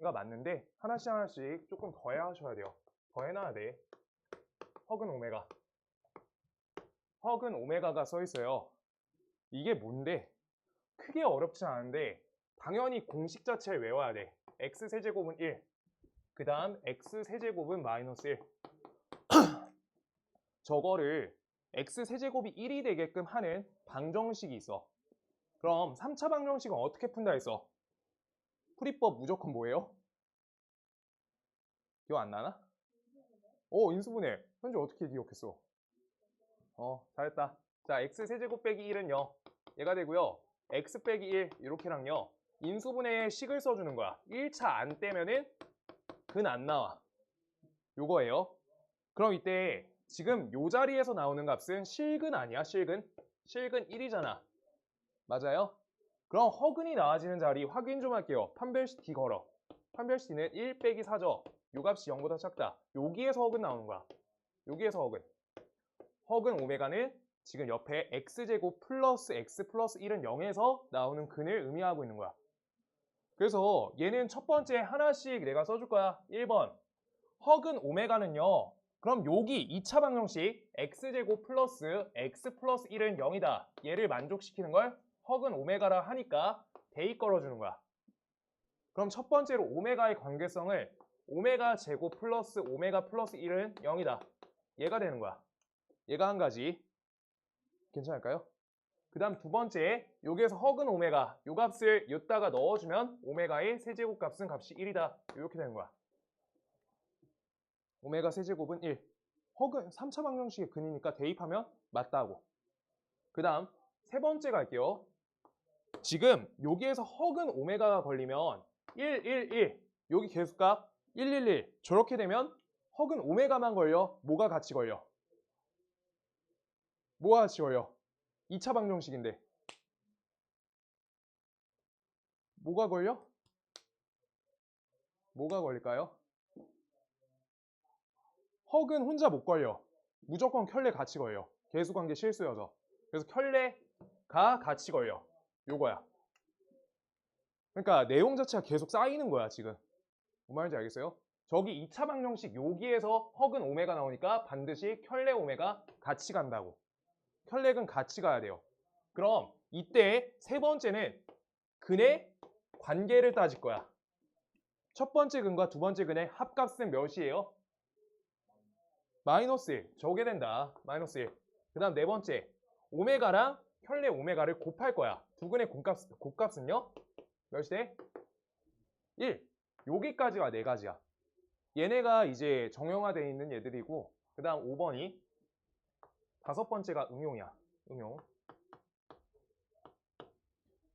맞는데 하나씩 하나씩 조금 더해하셔야 돼요. 더해놔야 돼. 허근 오메가. 허근 오메가가 써 있어요. 이게 뭔데? 크게 어렵지 않은데 당연히 공식 자체를 외워야 돼. x세제곱은 1. 그 다음 x세제곱은 마이너스 1. 저거를 x세제곱이 1이 되게끔 하는 방정식이 있어. 그럼 3차 방정식은 어떻게 푼다 했어? 풀이법 무조건 뭐예요? 기억 안 나나? 인수분해. 현재 어떻게 기억했어? 잘했다. 자, x세제곱 빼기 1은 0. 얘가 되고요. x 빼기 1 이렇게랑요. 인수분해의 식을 써주는 거야. 1차 안 떼면은 근 안 나와. 요거예요. 그럼 이때 지금 요 자리에서 나오는 값은 실근 아니야? 실근? 실근 1이잖아. 맞아요? 그럼 허근이 나와지는 자리 확인 좀 할게요. 판별식 D 걸어. 판별식은 1 빼기 4죠. 요 값이 0보다 작다. 여기에서 허근 나오는 거야. 여기에서 허근. 허근 오메가는 지금 옆에 x제곱 플러스 x 플러스 1은 0에서 나오는 근을 의미하고 있는 거야. 그래서 얘는 첫 번째 하나씩 내가 써줄 거야. 1번. 허근 오메가는요. 그럼 여기 2차 방정식 x제곱 플러스 x 플러스 1은 0이다. 얘를 만족시키는 걸 허근 오메가라 하니까 대입 걸어주는 거야. 그럼 첫 번째로 오메가의 관계성을 오메가 제곱 플러스 오메가 플러스 1은 0이다. 얘가 되는 거야. 얘가 한 가지. 괜찮을까요? 그 다음 두 번째, 여기에서 허근 오메가 요 값을 여기다가 넣어주면 오메가의 세제곱 값은 값이 1이다. 이렇게 되는 거야. 오메가 세제곱은 1. 허근 3차 방정식의 근이니까 대입하면 맞다고. 그 다음 세 번째 갈게요. 지금 여기에서 허근 오메가가 걸리면 1, 1, 1 여기 계수값 1, 1, 1 저렇게 되면 허근 오메가만 걸려. 뭐가 같이 걸려? 뭐가 같이 걸려? 2차 방정식인데 뭐가 걸려? 뭐가 걸릴까요? 허근 혼자 못 걸려. 무조건 켤레 같이 걸려. 계수관계 실수여서. 그래서 켤레가 같이 걸려. 요거야. 그러니까 내용 자체가 계속 쌓이는 거야 지금. 뭔 말인지 알겠어요? 저기 2차 방정식 여기에서 허근 오메가 나오니까 반드시 켤레 오메가 같이 간다고. 켤레근 같이 가야 돼요. 그럼 이때 세 번째는 근의 관계를 따질 거야. 첫 번째 근과 두 번째 근의 합값은 몇이에요? 마이너스 1. 저게 된다. 마이너스 1. 그 다음 네 번째. 오메가랑 켤레 오메가를 곱할 거야. 두 근의 곱값은요? 몇이 돼? 1. 여기까지가 네 가지야. 얘네가 이제 정형화되어 있는 얘들이고 그 다음 5번이 다섯 번째가 응용이야.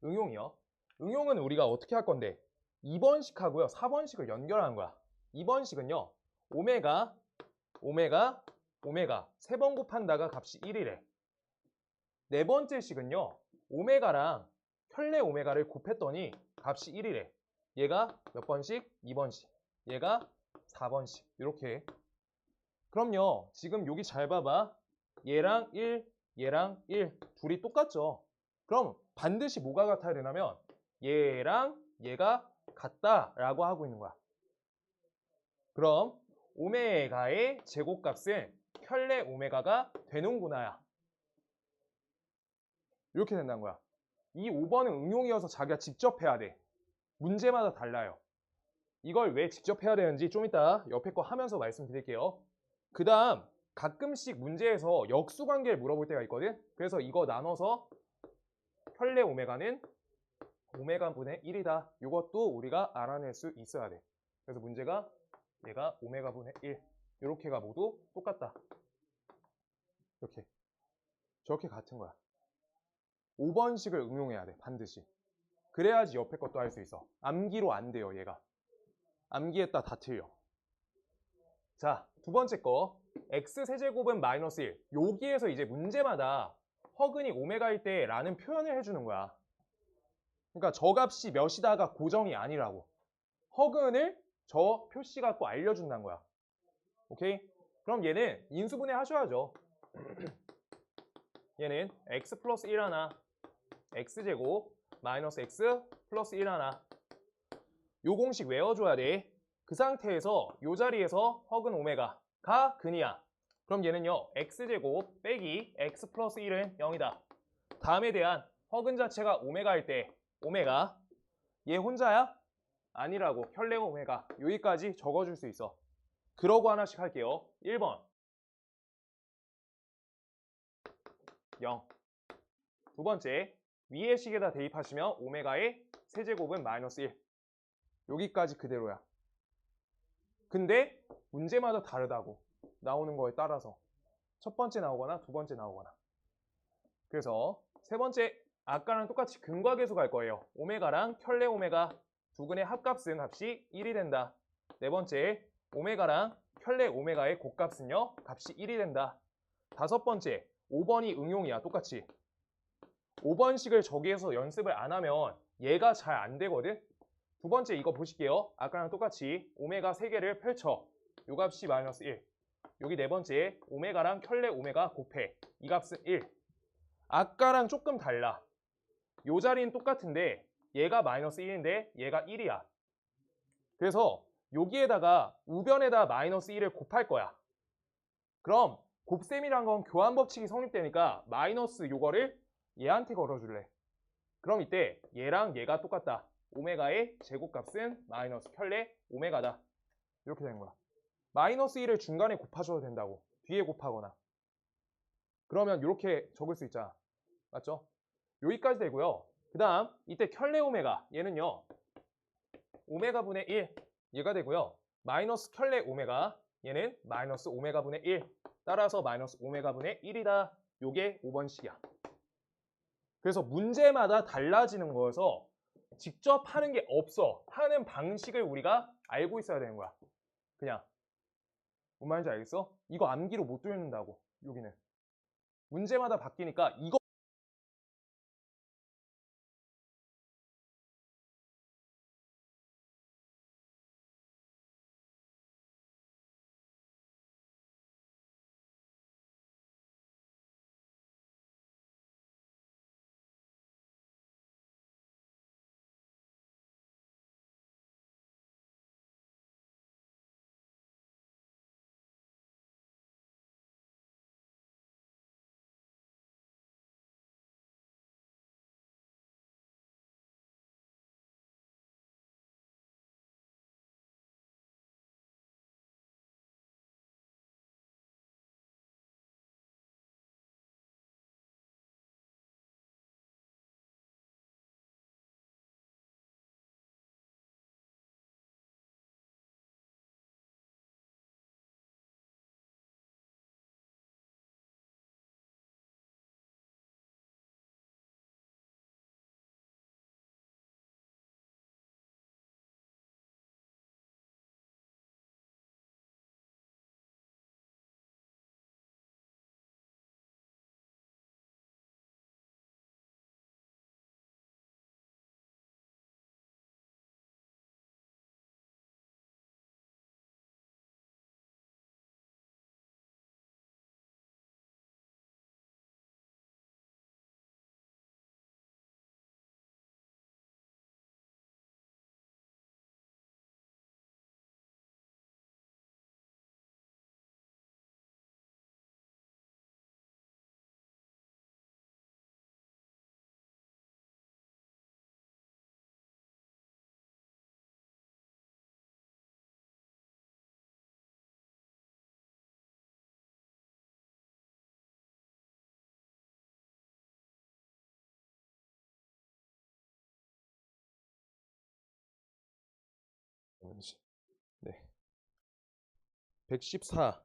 응용이요. 응용은 우리가 어떻게 할 건데 2번식 하고요. 4번식을 연결하는 거야. 2번식은요. 오메가 세 번 곱한다가 값이 1이래. 네 번째 식은요. 오메가랑 켤레 오메가를 곱했더니 값이 1이래. 얘가 몇 번씩? 2번씩. 얘가 4번씩. 이렇게. 그럼요. 지금 여기 잘 봐봐. 얘랑 1, 얘랑 1. 둘이 똑같죠. 그럼 반드시 뭐가 같아야 되냐면 얘랑 얘가 같다라고 하고 있는 거야. 그럼 오메가의 제곱값은 켤레 오메가가 되는구나야. 이렇게 된다는 거야. 이 5번은 응용이어서 자기가 직접 해야 돼. 문제마다 달라요. 이걸 왜 직접 해야 되는지 좀 이따 옆에 거 하면서 말씀드릴게요. 그 다음 가끔씩 문제에서 역수관계를 물어볼 때가 있거든. 그래서 이거 나눠서 켤레 오메가는 오메가분의 1이다. 이것도 우리가 알아낼 수 있어야 돼. 그래서 문제가 얘가 오메가분의 1 이렇게가 모두 똑같다. 이렇게 저렇게 같은 거야. 5번식을 응용해야 돼. 반드시. 그래야지 옆에 것도 할 수 있어. 암기로 안 돼요. 얘가. 암기했다 다 틀려. 자, 두 번째 거 x세제곱은 마이너스 1. 여기에서 이제 문제마다 허근이 오메가일 때 라는 표현을 해주는 거야. 그러니까 저 값이 몇이다가 고정이 아니라고. 허근을 저 표시 갖고 알려준다는 거야. 오케이? 그럼 얘는 인수분해 하셔야죠. 얘는 x 플러스 1 하나 x제곱 마이너스 x 플러스 1 하나 요 공식 외워줘야 돼. 그 상태에서 요 자리에서 허근 오메가가 근이야. 그럼 얘는요, x제곱 빼기 x 플러스 1은 0이다. 다음에 대한 허근 자체가 오메가일 때 오메가 얘 혼자야? 아니라고. 혈내 오메가. 여기까지 적어줄 수 있어. 그러고 하나씩 할게요. 1번 0. 두 번째, 위의 식에다 대입하시면 오메가의 세제곱은 마이너스 1. 여기까지 그대로야. 근데 문제마다 다르다고. 나오는 거에 따라서. 첫 번째 나오거나 두 번째 나오거나. 그래서 세 번째, 아까랑 똑같이 근과계수 갈 거예요. 오메가랑 혈내 오메가 두 근의 합값은 값이 1이 된다. 네 번째, 오메가랑 혈내 오메가의 곱값은요, 값이 1이 된다. 다섯 번째, 5번이 응용이야. 똑같이. 5번식을 저기에서 연습을 안 하면 얘가 잘 안 되거든? 두 번째 이거 보실게요. 아까랑 똑같이 오메가 3개를 펼쳐. 요 값이 마이너스 1. 여기 네 번째, 오메가랑 혈내 오메가 곱해. 이 값은 1. 아까랑 조금 달라. 요 자리는 똑같은데 얘가 마이너스 1인데 얘가 1이야. 그래서 여기에다가 우변에다 마이너스 1을 곱할 거야. 그럼 곱셈이란 건 교환 법칙이 성립되니까 마이너스 요거를 얘한테 걸어줄래. 그럼 이때 얘랑 얘가 똑같다. 오메가의 제곱값은 마이너스 혈내 오메가다. 이렇게 되는 거야. 마이너스 1을 중간에 곱하셔도 된다고. 뒤에 곱하거나. 그러면 이렇게 적을 수 있잖아. 맞죠? 여기까지 되고요. 그 다음 이때 혈내 오메가 얘는요. 오메가분의 1 얘가 되고요. 마이너스 혈내 오메가 얘는 마이너스 오메가분의 1 따라서 마이너스 오메가분의 1이다. 요게 5번식이야. 그래서 문제마다 달라지는 거여서 직접 하는 게 없어. 하는 방식을 우리가 알고 있어야 되는 거야. 그냥. 뭔 말인지 알겠어? 이거 암기로 못 듣는다고. 여기는. 문제마다 바뀌니까 이거 네. 114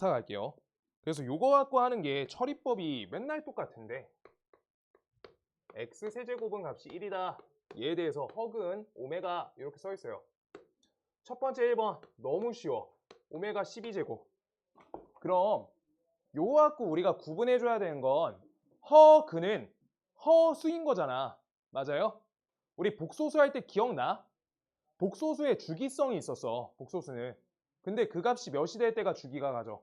갈게요. 그래서 요거 갖고 하는 게 처리법이 맨날 똑같은데 x 세제곱은 값이 1이다. 얘에 대해서 허근 오메가 이렇게 써 있어요. 첫 번째 1번 너무 쉬워. 오메가 12제곱. 그럼 요거 갖고 우리가 구분해 줘야 되는 건 허근은 허수인 거잖아. 맞아요? 우리 복소수 할 때 기억나? 복소수에 주기성이 있었어. 복소수는. 근데 그 값이 몇이 될 때가 주기가 가져.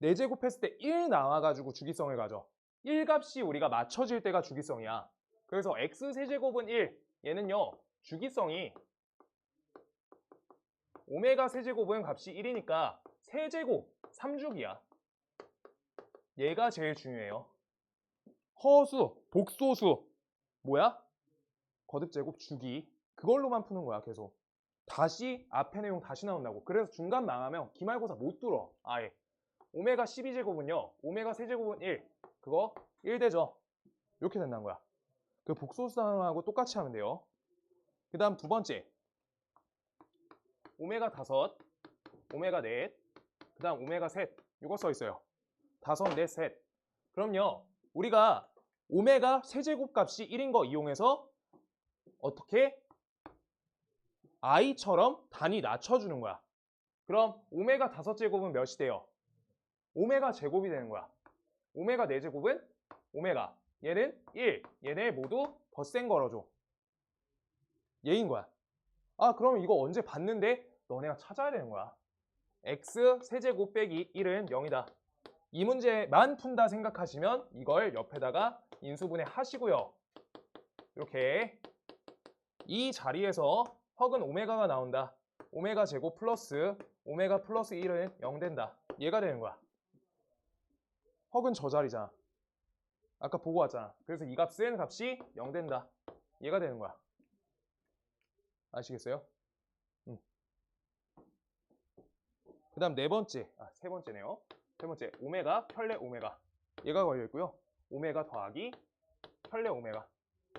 4제곱했을 때 1 나와가지고 주기성을 가져. 1 값이 우리가 맞춰질 때가 주기성이야. 그래서 x세제곱은 1. 얘는요. 주기성이 오메가 세제곱은 값이 1이니까 세제곱 3주기야. 얘가 제일 중요해요. 허수, 복소수 뭐야? 거듭제곱 주기. 그걸로만 푸는 거야 계속. 다시 앞에 내용 다시 나온다고. 그래서 중간 망하면 기말고사 못 뚫어. 아예. 오메가 12제곱은요. 오메가 세제곱은 1. 그거 1대죠. 이렇게 된다는 거야. 그 복소수하고 똑같이 하면 돼요. 그 다음 두 번째. 오메가 5, 오메가 4, 그 다음 오메가 셋. 이거 써 있어요. 5, 4, 셋. 그럼요. 우리가 오메가 세제곱 값이 1인 거 이용해서 어떻게? i처럼 단위 낮춰주는 거야. 그럼 오메가 5제곱은 몇이 돼요? 오메가 제곱이 되는 거야. 오메가 4제곱은 오메가. 얘는 1. 얘네 모두 덧셈 걸어줘. 얘인 거야. 아, 그럼 이거 언제 봤는데? 너네가 찾아야 되는 거야. x 세제곱 빼기 1은 0이다. 이 문제만 푼다 생각하시면 이걸 옆에다가 인수분해 하시고요. 이렇게 이 자리에서 헉은 오메가가 나온다. 오메가 제곱 플러스 오메가 플러스 1은 0 된다. 얘가 되는 거야. 헉은 저 자리잖아. 아까 보고 왔잖아. 그래서 이 값은 값이 0 된다. 얘가 되는 거야. 아시겠어요? 그 다음 네 번째, 세 번째네요. 세 번째, 오메가, 혈내 오메가. 얘가 걸려있고요. 오메가 더하기 혈내 오메가.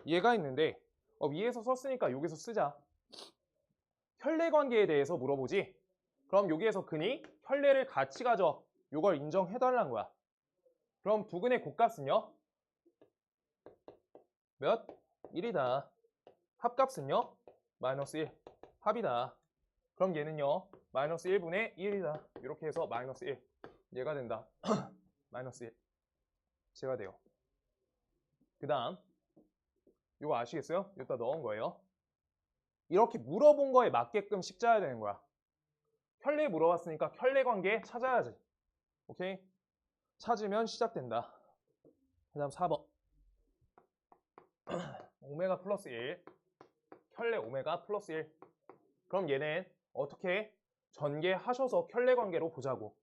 얘가 있는데 위에서 썼으니까 여기서 쓰자. 혈내 관계에 대해서 물어보지. 그럼 여기에서 근이 혈내를 같이 가져. 요걸 인정해달라는 거야. 그럼 부근의 곱값은요? 몇? 1이다. 합값은요? 마이너스 1. 합이다. 그럼 얘는요? 마이너스 1분의 1이다. 이렇게 해서 마이너스 1. 얘가 된다. 마이너스 1. 제가 돼요. 그 다음 이거 아시겠어요? 여기다 넣은 거예요. 이렇게 물어본 거에 맞게끔 식자야 되는 거야. 혈내 물어봤으니까 혈내 관계 찾아야지. 오케이? 찾으면 시작된다. 그 다음 4번. 오메가 플러스 1. 혈내 오메가 플러스 1. 그럼 얘는 어떻게 전개하셔서 혈내 관계로 보자고.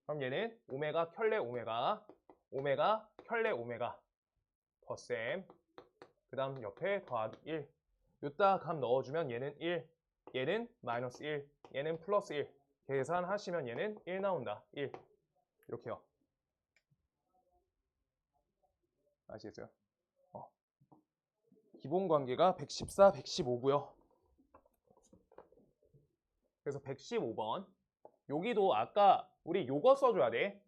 그럼 얘는 오메가 혈내 오메가 오메가 혈내 오메가 덧셈. 그 다음 옆에 더하기 1. 요따 값 넣어주면 얘는 1. 얘는 마이너스 1. 얘는 플러스 1. 계산하시면 얘는 1 나온다. 1. 이렇게요. 아시겠어요? 기본 관계가 114, 115고요. 그래서 115번. 여기도 아까 우리 요거 써줘야 돼.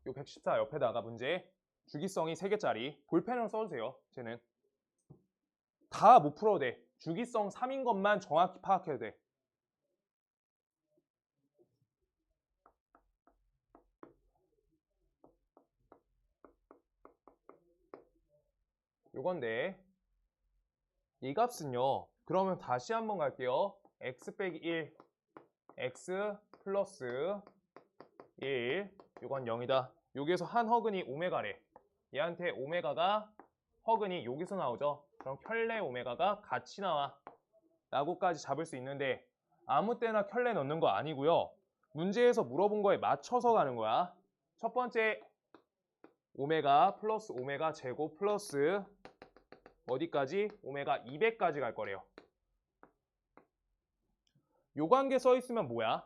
요 114 옆에다가 문제. 주기성이 3개짜리. 볼펜으로 써주세요. 쟤는. 다 못 풀어도 돼. 주기성 3인 것만 정확히 파악해도 돼. 요건데 이 값은요. 그러면 다시 한번 갈게요. x 빼기 1, x 플러스 1, 요건 0이다. 여기에서 한 허근이 오메가래. 얘한테 오메가가 허근이 여기서 나오죠. 그럼 혈내 오메가가 같이 나와. 라고까지 잡을 수 있는데 아무 때나 혈내 넣는 거 아니고요. 문제에서 물어본 거에 맞춰서 가는 거야. 첫 번째 오메가 플러스 오메가 제곱 플러스 어디까지? 오메가 200까지 갈 거래요. 요 관계 써 있으면 뭐야?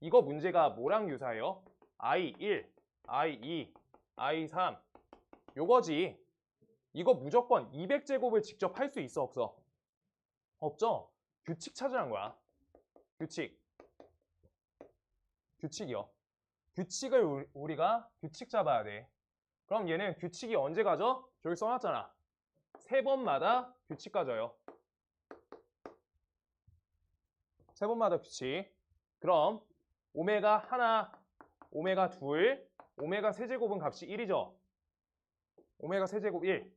이거 문제가 뭐랑 유사해요? I1, I2, I3 요거지. 이거 무조건 200제곱을 직접 할 수 있어 없어? 없죠? 규칙 찾으라는 거야. 규칙. 규칙이요. 규칙을 우리가 규칙 잡아야 돼. 그럼 얘는 규칙이 언제 가져? 저기 써놨잖아. 3번마다 규칙 가져요. 3번마다 규칙. 그럼 오메가 하나, 오메가 둘, 오메가 세제곱은 값이 1이죠. 오메가 세제곱 1.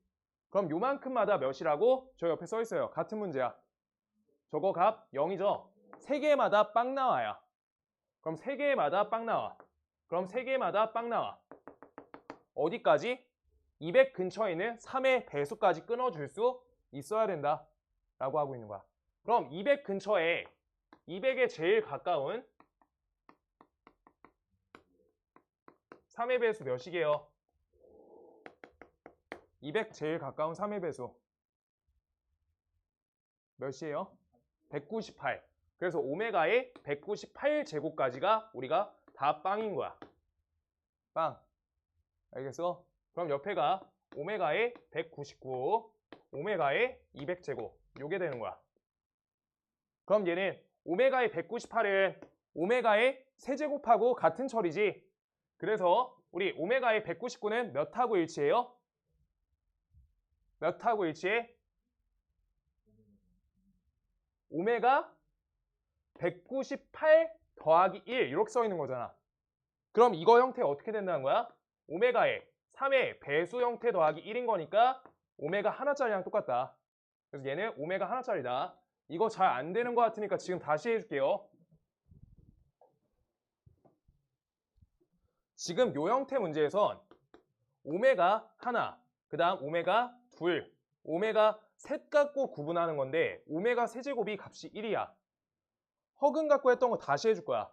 그럼 요만큼마다 몇이라고? 저 옆에 써 있어요. 같은 문제야. 저거 값 0이죠. 3개마다 빵 나와요. 그럼 3개마다 빵 나와. 그럼 3개마다 빵 나와. 어디까지? 200 근처에 있는 3의 배수까지 끊어줄 수 있어야 된다 라고 하고 있는 거야. 그럼 200 근처에 200에 제일 가까운 3의 배수 몇이게요? 200 제일 가까운 3의 배수 몇이에요? 198. 그래서 오메가의 198제곱까지가 우리가 다 빵인 거야. 빵. 알겠어? 그럼 옆에가 오메가의 199, 오메가의 200제곱. 요게 되는 거야. 그럼 얘는 오메가의 198은 오메가의 세제곱하고 같은 철이지. 그래서 우리 오메가의 199는 몇하고 일치해요? 몇하고 일치해? 오메가 198 더하기 1 이렇게 써 있는 거잖아. 그럼 이거 형태 어떻게 된다는 거야? 오메가의 3의 배수 형태 더하기 1인 거니까 오메가 하나짜리랑 똑같다. 그래서 얘는 오메가 하나짜리다. 이거 잘 안 되는 것 같으니까 지금 다시 해줄게요. 지금 요 형태 문제에선 오메가 하나, 그 다음 오메가 둘, 오메가 셋 갖고 구분하는 건데 오메가 세제곱이 값이 1이야. 허근 갖고 했던 거 다시 해줄 거야.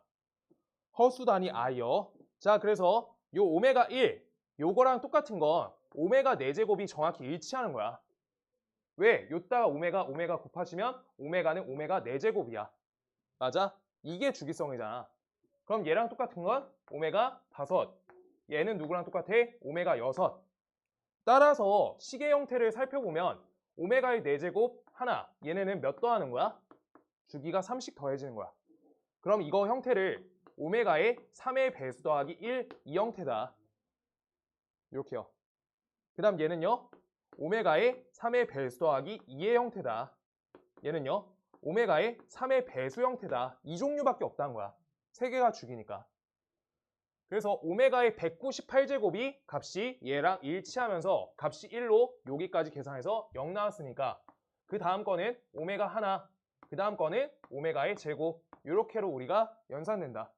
허수 단위 i요. 자, 그래서 요 오메가 1, 요거랑 똑같은 건 오메가 4제곱이 정확히 일치하는 거야. 왜? 요따가 오메가 곱하시면 오메가는 오메가 4제곱이야. 맞아? 이게 주기성이잖아. 그럼 얘랑 똑같은 건 오메가 5. 얘는 누구랑 똑같아? 오메가 6. 따라서 시계 형태를 살펴보면 오메가의 4제곱 하나, 얘네는 몇 더하는 거야? 주기가 3씩 더해지는 거야. 그럼 이거 형태를 오메가의 3의 배수 더하기 1, 이 형태다. 이렇게요. 그 다음 얘는요. 오메가의 3의 배수 더하기 2의 형태다. 얘는요. 오메가의 3의 배수 형태다. 이 종류밖에 없다는 거야. 3개가 주기니까. 그래서 오메가의 198제곱이 값이 얘랑 일치하면서 값이 1로 여기까지 계산해서 0 나왔으니까 그 다음 거는 오메가 하나, 그 다음 거는 오메가의 제곱 이렇게로 우리가 연산된다.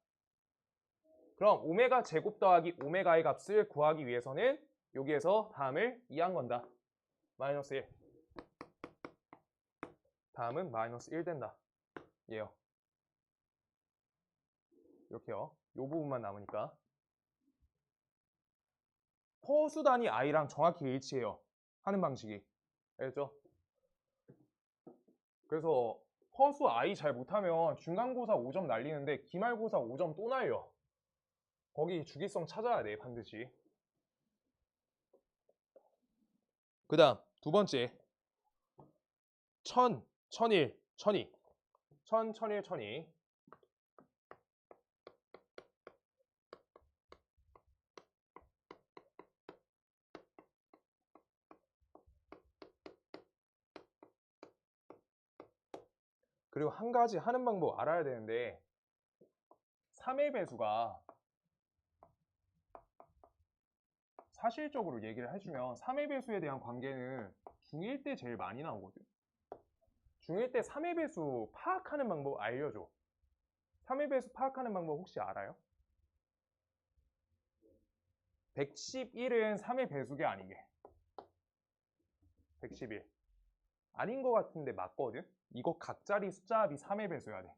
그럼 오메가 제곱 더하기 오메가의 값을 구하기 위해서는 여기에서 다음을 이해한 건다. 마이너스 1. 다음은 마이너스 1 된다. 얘요. 이렇게요. 이 부분만 남으니까. 허수 단위 i랑 정확히 일치해요. 하는 방식이. 알겠죠? 그래서 허수 i 잘 못하면 중간고사 5점 날리는데 기말고사 5점 또 날려. 거기 주기성 찾아야 돼, 반드시. 그 다음 두 번째 1000, 1001, 1002 1000, 1001, 1002 그리고 한 가지 하는 방법 알아야 되는데 3의 배수가 사실적으로 얘기를 해주면 3의 배수에 대한 관계는 중1 때 제일 많이 나오거든. 중1 때 3의 배수 파악하는 방법 알려줘. 3의 배수 파악하는 방법 혹시 알아요? 111은 3의 배수가 아니게. 111 아닌 것 같은데 맞거든? 이거 각자리 숫자 합이 3의 배수여야 돼.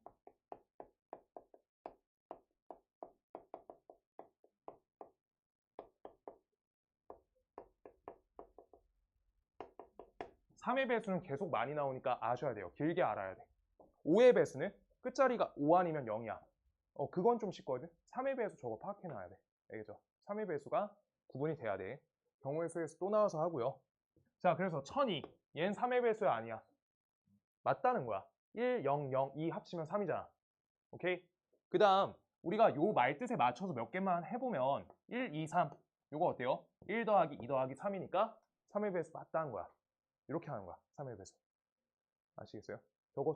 삼의 배수는 계속 많이 나오니까 아셔야 돼요. 길게 알아야 돼. 5의 배수는 끝자리가 5 아니면 0이야. 그건 좀 쉽거든. 3의 배수 저거 파악해놔야 돼. 알겠죠? 3의 배수가 구분이 돼야 돼. 경우의 수에서 또 나와서 하고요. 자, 그래서 1002. 얘는 3의 배수야 아니야? 맞다는 거야. 1, 0, 0, 2 합치면 3이잖아. 오케이? 그 다음 우리가 요 말뜻에 맞춰서 몇 개만 해보면 1, 2, 3 요거 어때요? 1 더하기 2 더하기 3이니까 3의 배수 맞다는 거야. 이렇게 하는 거야. 3의 배수. 아시겠어요? 저거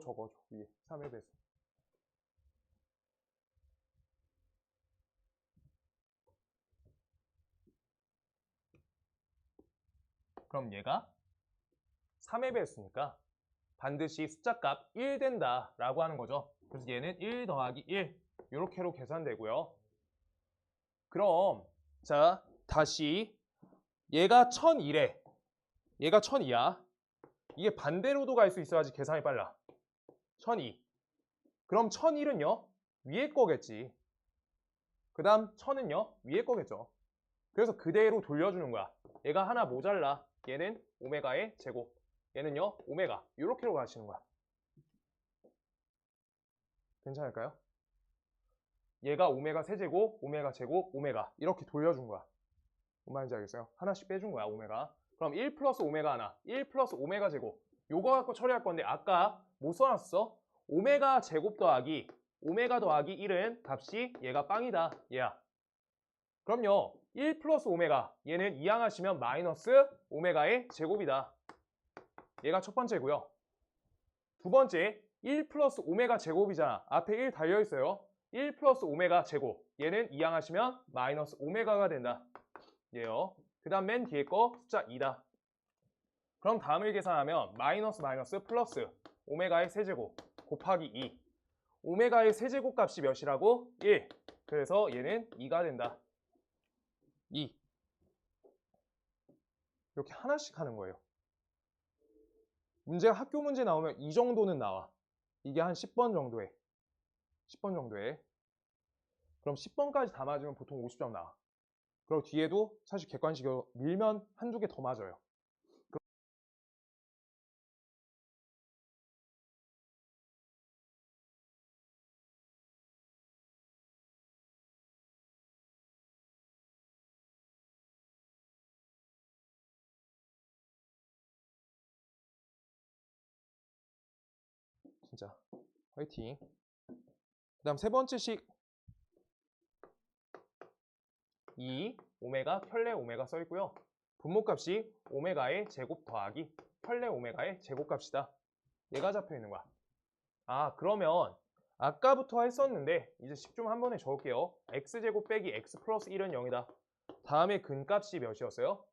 위에 3의 배수. 그럼 얘가 3의 배수니까 반드시 숫자값 1 된다 라고 하는 거죠. 그래서 얘는 1 더하기 1 이렇게로 계산되고요. 그럼 자 다시 얘가 1001에 얘가 1002야. 이게 반대로도 갈 수 있어야지 계산이 빨라. 1002. 그럼 1001은요? 위에 거겠지. 그 다음 1000은요? 위에 거겠죠. 그래서 그대로 돌려주는 거야. 얘가 하나 모자라. 얘는 오메가의 제곱. 얘는요? 오메가. 이렇게로 가시는 거야. 괜찮을까요? 얘가 오메가 세제곱, 오메가 제곱, 오메가. 이렇게 돌려준 거야. 뭔 말인지 알겠어요? 하나씩 빼준 거야, 오메가. 그럼 1 플러스 오메가 하나, 1 플러스 오메가 제곱. 요거 갖고 처리할 건데 아까 뭐 써놨어? 오메가 제곱 더하기 오메가 더하기 1은 값이 얘가 빵이다. 얘야. 그럼요. 1 플러스 오메가. 얘는 이항하시면 마이너스 오메가의 제곱이다. 얘가 첫 번째고요. 두 번째, 1 플러스 오메가 제곱이잖아. 앞에 1 달려있어요. 1 플러스 오메가 제곱. 얘는 이항하시면 마이너스 오메가가 된다. 얘요. 그 다음 맨 뒤에 거 숫자 2다. 그럼 다음을 계산하면 마이너스 마이너스 플러스 오메가의 세제곱 곱하기 2. 오메가의 세제곱 값이 몇이라고? 1. 그래서 얘는 2가 된다. 2. 이렇게 하나씩 하는 거예요. 문제가 학교 문제 나오면 이 정도는 나와. 이게 한 10번 정도에. 10번 정도에. 그럼 10번까지 다 맞으면 보통 50점 나와. 그리고 뒤에도 사실 객관식으로 밀면 한두 개 더 맞아요. 진짜 화이팅. 그 다음 세 번째 식 2 오메가 켤레 오메가 써있고요. 분모값이 오메가의 제곱 더하기 켤레 오메가의 제곱값이다. 얘가 잡혀있는 거야. 아, 그러면 아까부터 했었는데 이제 식 좀 한 번에 적을게요. x제곱 빼기 x 플러스 1은 0이다. 다음에 근값이 몇이었어요?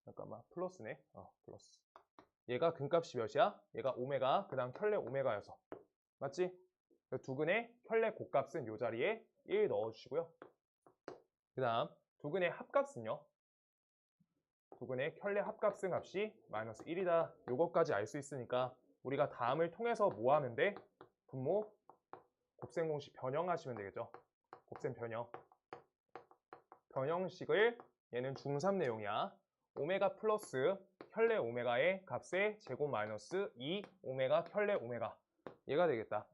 잠깐만, 플러스네. 플러스. 얘가 근값이 몇이야? 얘가 오메가, 그 다음 켤레 오메가여서. 맞지? 두근의 켤레 곱값은 이 자리에 1 넣어주시고요. 그 다음 두근의 합값은요? 두근의 켤레 합값은 값이 마이너스 1이다. 요것까지 알 수 있으니까 우리가 다음을 통해서 뭐 하면 돼? 분모 곱셈 공식 변형하시면 되겠죠. 곱셈 변형. 변형식을 얘는 중3 내용이야. 오메가 플러스 켤레 오메가의 값의 제곱 마이너스 2 오메가 켤레 오메가. 얘가 되겠다.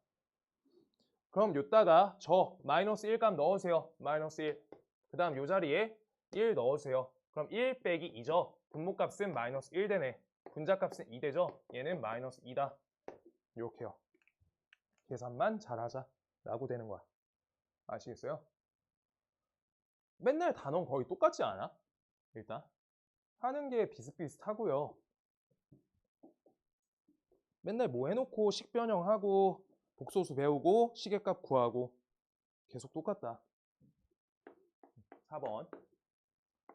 그럼 요따가 저 마이너스 1값 넣으세요. 마이너스 1. 그 다음 요 자리에 1 넣으세요. 그럼 1 빼기 2죠. 분모값은 마이너스 1 되네. 분자값은 2 되죠. 얘는 마이너스 2다. 이렇게요. 계산만 잘하자 라고 되는 거야. 아시겠어요? 맨날 단원 거의 똑같지 않아? 일단 하는 게 비슷비슷하고요. 맨날 뭐 해놓고 식 변형하고 복소수 배우고 시계값 구하고 계속 똑같다. 4번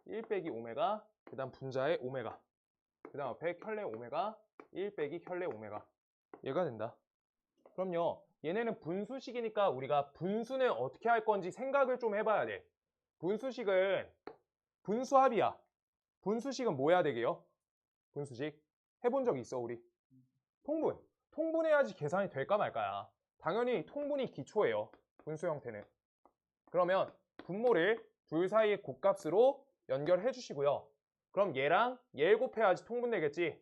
1 빼기 오메가, 그 다음 분자의 오메가, 그 다음 앞에 켤레 오메가, 1 빼기 켤레 오메가. 얘가 된다. 그럼요, 얘네는 분수식이니까 우리가 분수는 어떻게 할 건지 생각을 좀 해봐야 돼. 분수식은 분수합이야. 분수식은 뭐 해야 되게요? 분수식 해본 적 있어 우리? 통분. 통분해야지 계산이 될까 말까야. 당연히 통분이 기초예요. 분수 형태는. 그러면 분모를 둘 사이의 곱값으로 연결해 주시고요. 그럼 얘랑 얘 곱해야지 통분되겠지.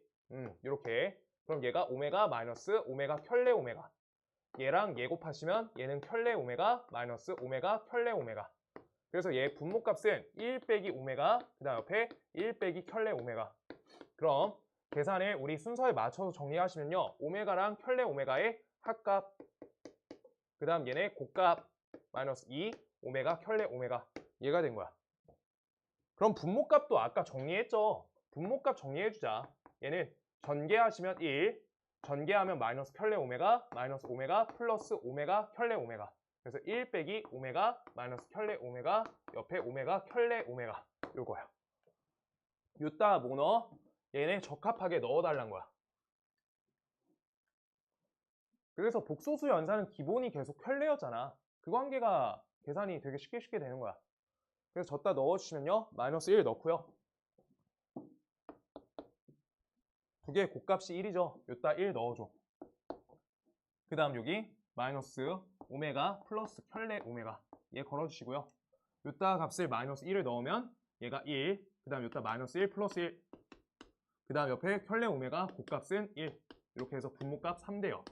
이렇게. 그럼 얘가 오메가 마이너스 오메가 켤레 오메가. 얘랑 얘 곱하시면 얘는 켤레 오메가 마이너스 오메가 켤레 오메가. 그래서 얘 분모값은 1 빼기 오메가, 그 다음 옆에 1 빼기 켤레 오메가. 그럼 계산을 우리 순서에 맞춰서 정리하시면요. 오메가랑 켤레 오메가의 합값, 그 다음 얘네 곱값 마이너스 2 오메가 켤레 오메가. 얘가 된 거야. 그럼 분모값도 아까 정리했죠. 분모값 정리해주자. 얘는 전개하시면 1, 전개하면 마이너스 켤레 오메가, 마이너스 오메가, 플러스 오메가, 켤레 오메가. 그래서 1 빼기 오메가, 마이너스 켤레 오메가, 옆에 오메가, 켤레 오메가. 요거야. 요따 뭐 넣어? 얘네 적합하게 넣어달란 거야. 그래서 복소수 연산은 기본이 계속 켤레였잖아. 그 관계가 계산이 되게 쉽게 되는 거야. 그래서 졌다 넣어주시면요. 마이너스 1 넣고요. 두 개의 곱값이 1이죠. 여기다 1 넣어줘. 그 다음 여기 마이너스 오메가 플러스 켤레 오메가 얘 걸어주시고요. 여기다 값을 마이너스 1을 넣으면 얘가 1, 그 다음 여기다 마이너스 1 플러스 1, 그 다음 옆에 켤레 오메가 곱값은 1. 이렇게 해서 분모값 3돼요.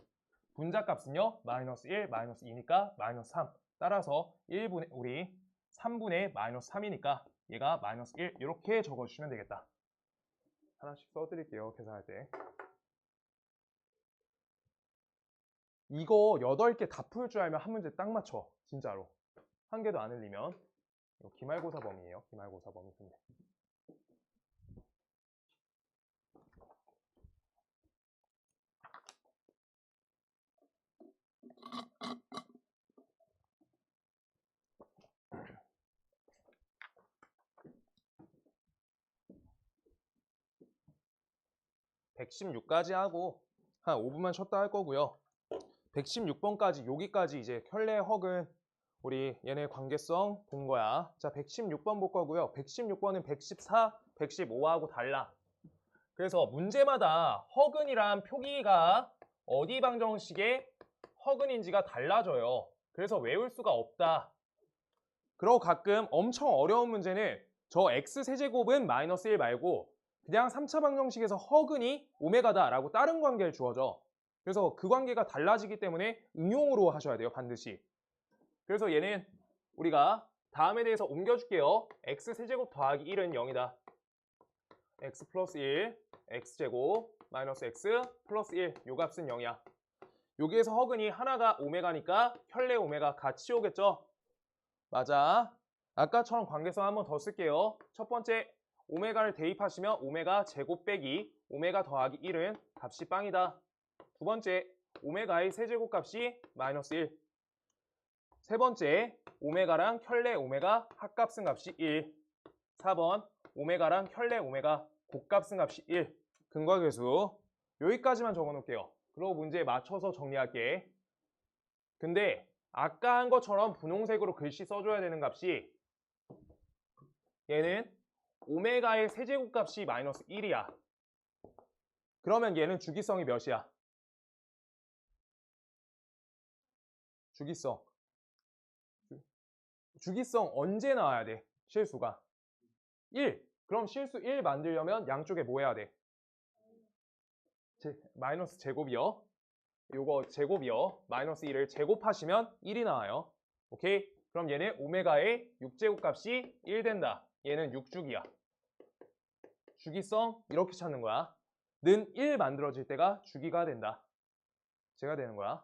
분자값은요 마이너스 1, 마이너스 2니까 마이너스 3. 따라서 1분의 우리 3분의 마이너스 3이니까 얘가 마이너스 1 이렇게 적어주시면 되겠다. 하나씩 써드릴게요. 계산할 때. 이거 8개 다 풀 줄 알면 한 문제 딱 맞춰. 진짜로. 한 개도 안 흘리면. 이거 기말고사 범위예요. 기말고사 범위. 근데. (116까지) 하고 한 5분만 쉬었다 할 거고요. 116번까지 여기까지 이제 켤레 헉은 우리 얘네 관계성 본 거야. 자, 116번 볼 거고요. 116번은 114, 115하고 달라. 그래서 문제마다 허근이란 표기가 어디 방정식의 허근인지가 달라져요. 그래서 외울 수가 없다. 그리고 가끔 엄청 어려운 문제는 저 x세제곱은 마이너스 1 말고 그냥 3차 방정식에서 허근이 오메가다 라고 다른 관계를 주어져. 그래서 그 관계가 달라지기 때문에 응용으로 하셔야 돼요. 반드시. 그래서 얘는 우리가 다음에 대해서 옮겨줄게요. x세제곱 더하기 1은 0이다. x 플러스 1, x제곱 마이너스 x 플러스 1, 요 값은 0이야. 여기에서 허근이 하나가 오메가니까 켤레 오메가 같이 오겠죠? 맞아. 아까처럼 관계성 한번 더 쓸게요. 첫 번째, 오메가를 대입하시면 오메가 제곱 빼기 오메가 더하기 1은 값이 빵이다. 두 번째, 오메가의 세제곱 값이 마이너스 1. 세 번째, 오메가랑 켤레 오메가 합값은 값이 1. 4번, 오메가랑 켤레 오메가 곱값은 값이 1. 근과계수. 여기까지만 적어놓을게요. 그리고 문제에 맞춰서 정리할게. 근데 아까 한 것처럼 분홍색으로 글씨 써줘야 되는 값이 얘는 오메가의 세제곱 값이 마이너스 1이야. 그러면 얘는 주기성이 몇이야? 주기성. 주기성 언제 나와야 돼? 실수가 1. 그럼 실수 1 만들려면 양쪽에 뭐 해야 돼? 마이너스 제곱이요. 요거 제곱이요. 마이너스 1을 제곱하시면 1이 나와요. 오케이? 그럼 얘는 오메가의 6제곱 값이 1 된다. 얘는 6주기야. 주기성 이렇게 찾는 거야. 는 1 만들어질 때가 주기가 된다. 제가 되는 거야.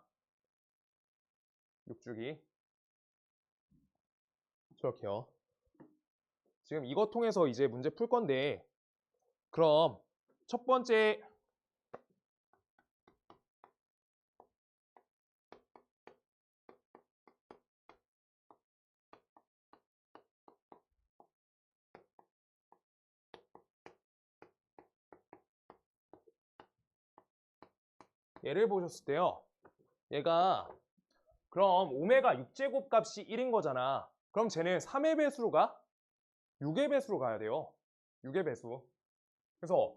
6주기. 저렇게요. 지금 이거 통해서 이제 문제 풀 건데 그럼 첫 번째 얘를 보셨을 때요. 얘가 그럼 오메가 6제곱 값이 1인 거잖아. 그럼 쟤는 3의 배수로 가? 6의 배수로 가야 돼요. 6의 배수. 그래서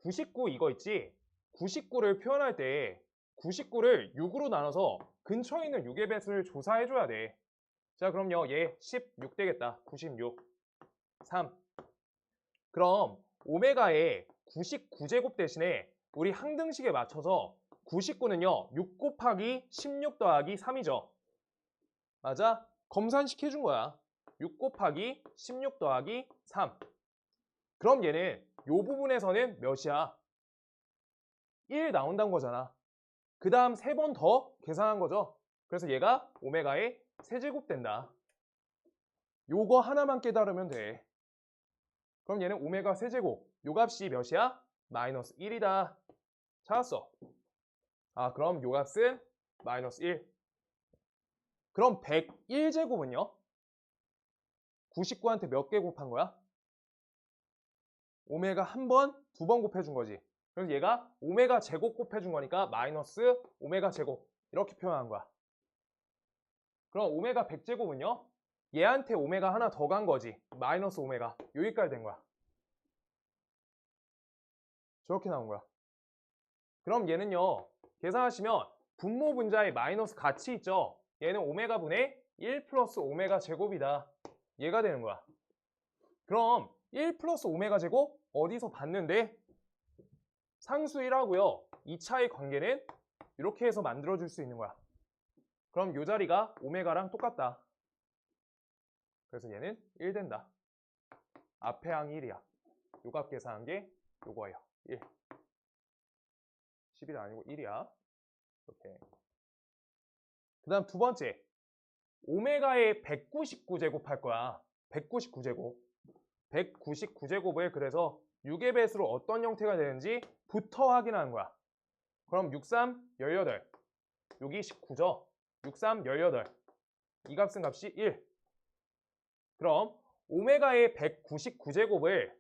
99 이거 있지? 99를 표현할 때 99를 6으로 나눠서 근처에 있는 6의 배수를 조사해줘야 돼. 자, 그럼요. 얘 16 되겠다. 96. 3. 그럼 오메가의 99제곱 대신에 우리 항등식에 맞춰서 99는요. 6 곱하기 16 더하기 3이죠. 맞아? 검산식 해준 거야. 6 곱하기 16 더하기 3. 그럼 얘는 요 부분에서는 몇이야? 1 나온다는 거잖아. 그 다음 3번 더 계산한 거죠. 그래서 얘가 오메가의 세제곱 된다. 요거 하나만 깨달으면 돼. 그럼 얘는 오메가 세제곱. 요 값이 몇이야? 마이너스 1이다. 찾았어. 아, 그럼 요 값은 마이너스 1. 그럼 101제곱은요? 99한테 몇 개 곱한 거야? 오메가 한 번, 두 번 곱해준 거지. 그래서 얘가 오메가 제곱 곱해준 거니까 마이너스 오메가 제곱 이렇게 표현한 거야. 그럼 오메가 100제곱은요? 얘한테 오메가 하나 더 간 거지. 마이너스 오메가 여기까지 된 거야. 저렇게 나온 거야. 그럼 얘는요, 계산하시면 분모 분자에 마이너스 같이 있죠. 얘는 오메가분의 1 플러스 오메가 제곱이다. 얘가 되는 거야. 그럼 1 플러스 오메가 제곱 어디서 봤는데? 상수 1하고요. 2차의 관계는 이렇게 해서 만들어줄 수 있는 거야. 그럼 이 자리가 오메가랑 똑같다. 그래서 얘는 1 된다. 앞에 항이 1이야. 요 값 계산한 게 요거예요. 1. 11이 아니고 1이야. 이렇게. 그 다음 두 번째. 오메가의 199제곱 할 거야. 199제곱. 199제곱을 그래서 6의 배수로 어떤 형태가 되는지부터 확인하는 거야. 그럼 6, 3, 18. 여기 19죠? 6, 3, 18. 이 값 쓴 값이 1. 그럼 오메가의 199제곱을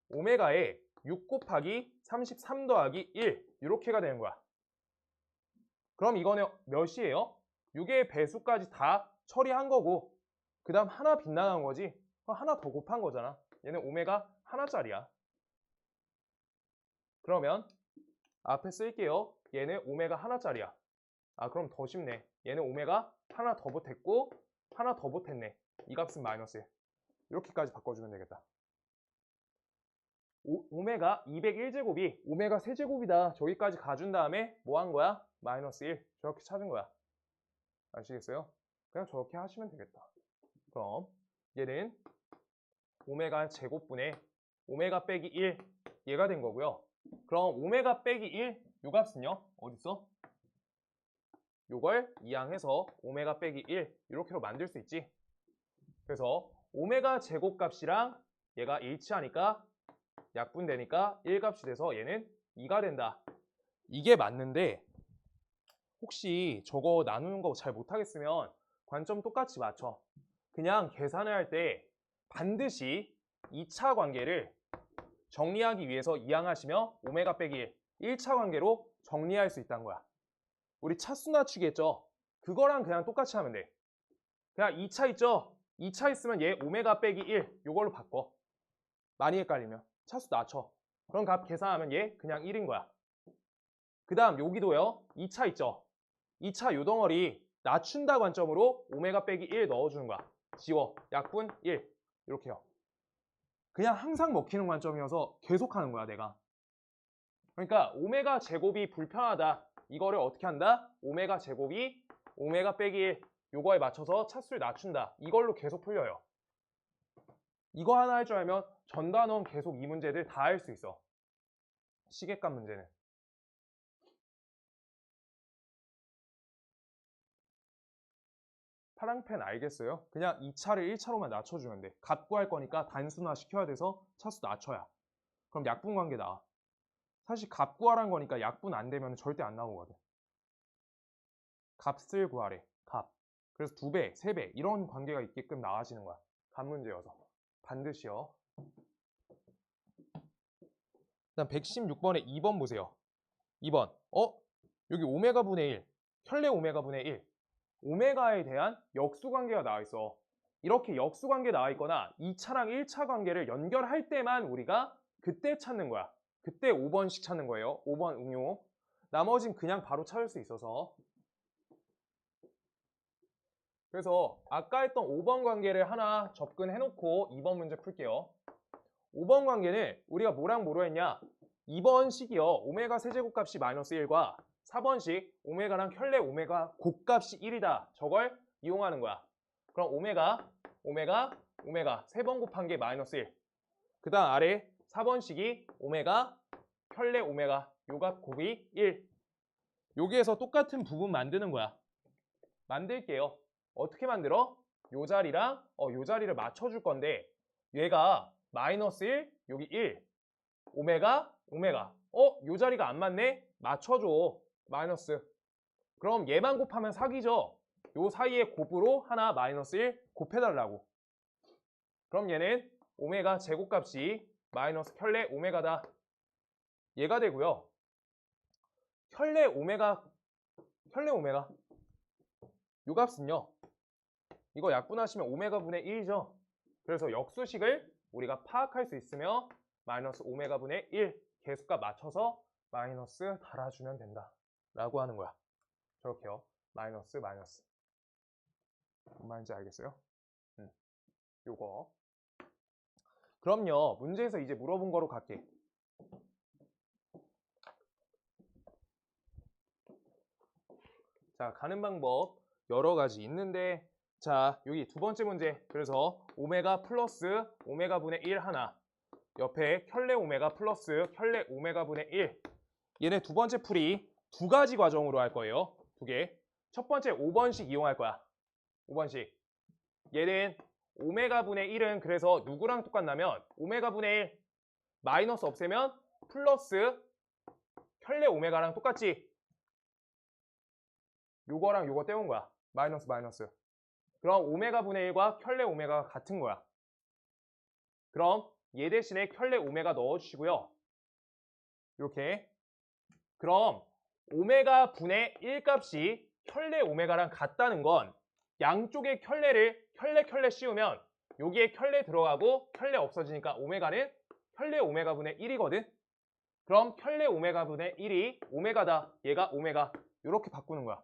오메가의 6 곱하기 33 더하기 1 이렇게가 되는 거야. 그럼 이거는 몇이에요? 6의 배수까지 다 처리한 거고 그 다음 하나 빗나간 거지. 그럼 하나 더 곱한 거잖아. 얘는 오메가 하나짜리야. 그러면 앞에 쓸게요. 얘는 오메가 하나짜리야. 아 그럼 더 쉽네. 얘는 오메가 하나 더 보탰고 하나 더 보탰네. 이 값은 마이너스 1. 이렇게까지 바꿔주면 되겠다. 오메가 201제곱이 오메가 3제곱이다. 저기까지 가준 다음에 뭐 한 거야? 마이너스 1. 저렇게 찾은 거야. 아시겠어요? 그냥 저렇게 하시면 되겠다. 그럼 얘는 오메가 제곱분의 오메가 빼기 1 얘가 된 거고요. 그럼 오메가 빼기 1 요 값은요? 어딨어? 요걸 이항해서 오메가 빼기 1 이렇게로 만들 수 있지. 그래서 오메가 제곱값이랑 얘가 일치하니까 약분되니까 1값이 돼서 얘는 2가 된다. 이게 맞는데 혹시 저거 나누는 거 잘 못하겠으면 관점 똑같이 맞춰. 그냥 계산을 할 때 반드시 2차 관계를 정리하기 위해서 이항하시며 오메가 빼기 1, 1차 관계로 정리할 수 있다는 거야. 우리 차수 낮추기 했죠? 그거랑 그냥 똑같이 하면 돼. 그냥 2차 있죠? 2차 있으면 얘 오메가 빼기 1 이걸로 바꿔. 많이 헷갈리면 차수 낮춰. 그럼 값 계산하면 얘 그냥 1인 거야. 그 다음 여기도요. 2차 있죠? 2차 요 덩어리 낮춘다 관점으로 오메가 빼기 1 넣어주는 거야. 지워. 약분 1. 이렇게요. 그냥 항상 먹히는 관점이어서 계속 하는 거야 내가. 그러니까 오메가 제곱이 불편하다. 이거를 어떻게 한다? 오메가 제곱이 오메가 빼기 1 요거에 맞춰서 차수를 낮춘다. 이걸로 계속 풀려요. 이거 하나 할 줄 알면 전 단원 계속 이 문제들 다 할 수 있어. 시계값 문제는. 파랑펜 알겠어요? 그냥 2차를 1차로만 낮춰주면 돼. 값 구할 거니까 단순화 시켜야 돼서 차수 낮춰야. 그럼 약분 관계 나와. 사실 값 구하라는 거니까 약분 안 되면 절대 안 나오거든. 값을 구하래. 값. 그래서 2배, 3배 이런 관계가 있게끔 나와지는 거야. 값 문제여서. 반드시요. 그다음 116번에 2번 보세요. 2번. 여기 오메가 분의 1. 혈내 오메가 분의 1. 오메가에 대한 역수 관계가 나와 있어. 이렇게 역수 관계 나와 있거나 2차랑 1차 관계를 연결할 때만 우리가 그때 찾는 거야. 그때 5번씩 찾는 거예요. 5번 응용. 나머진 그냥 바로 찾을 수 있어서. 그래서 아까 했던 5번 관계를 하나 접근해놓고 2번 문제 풀게요. 5번 관계는 우리가 뭐랑 뭐로 했냐? 2번식이요. 오메가 세제곱값이 마이너스 1과 4번식 오메가랑 혈내 오메가 곱값이 1이다. 저걸 이용하는 거야. 그럼 오메가 3번 곱한 게 마이너스 1. 그 다음 아래 4번식이 오메가 혈내 오메가 요 값 곱이 1. 여기에서 똑같은 부분 만드는 거야. 만들게요. 어떻게 만들어? 요 자리랑 요 자리를 맞춰줄 건데 얘가 마이너스 1, 여기 1. 오메가. 요 자리가 안 맞네? 맞춰줘. 마이너스. 그럼 얘만 곱하면 사기죠? 요 사이에 곱으로 하나 마이너스 1 곱해달라고. 그럼 얘는 오메가 제곱값이 마이너스 혈내 오메가다. 얘가 되고요. 혈내 오메가 요 값은요. 이거 약분하시면 오메가 분의 1이죠. 그래서 역수식을 우리가 파악할 수 있으며 마이너스 오메가분의 1 개수값 맞춰서 마이너스 달아주면 된다 라고 하는 거야. 저렇게요. 마이너스 마이너스. 뭔 말인지 알겠어요? 요거. 그럼요. 문제에서 이제 물어본 거로 갈게. 자, 가는 방법 여러 가지 있는데, 자, 여기 두 번째 문제. 그래서 오메가 플러스 오메가분의 1 하나, 옆에 켤레 오메가 플러스 켤레 오메가분의 1. 얘네 두 번째 풀이 두 가지 과정으로 할 거예요. 두 개. 첫 번째 5번식 이용할 거야. 5번식. 얘는 오메가분의 1은 그래서 누구랑 똑같냐면 오메가분의 1 마이너스 없애면 플러스 켤레 오메가랑 똑같지. 요거랑 요거 떼온 거야. 마이너스 마이너스. 그럼 오메가분의 1과 켤레 오메가가 같은 거야. 그럼 얘 대신에 켤레 오메가 넣어주시고요. 이렇게. 그럼 오메가분의 1 값이 켤레 오메가랑 같다는 건 양쪽에 켤레를 켤레 씌우면 여기에 켤레 들어가고 켤레 없어지니까 오메가는 켤레 오메가분의 1이거든. 그럼 켤레 오메가분의 1이 오메가다. 얘가 오메가. 이렇게 바꾸는 거야.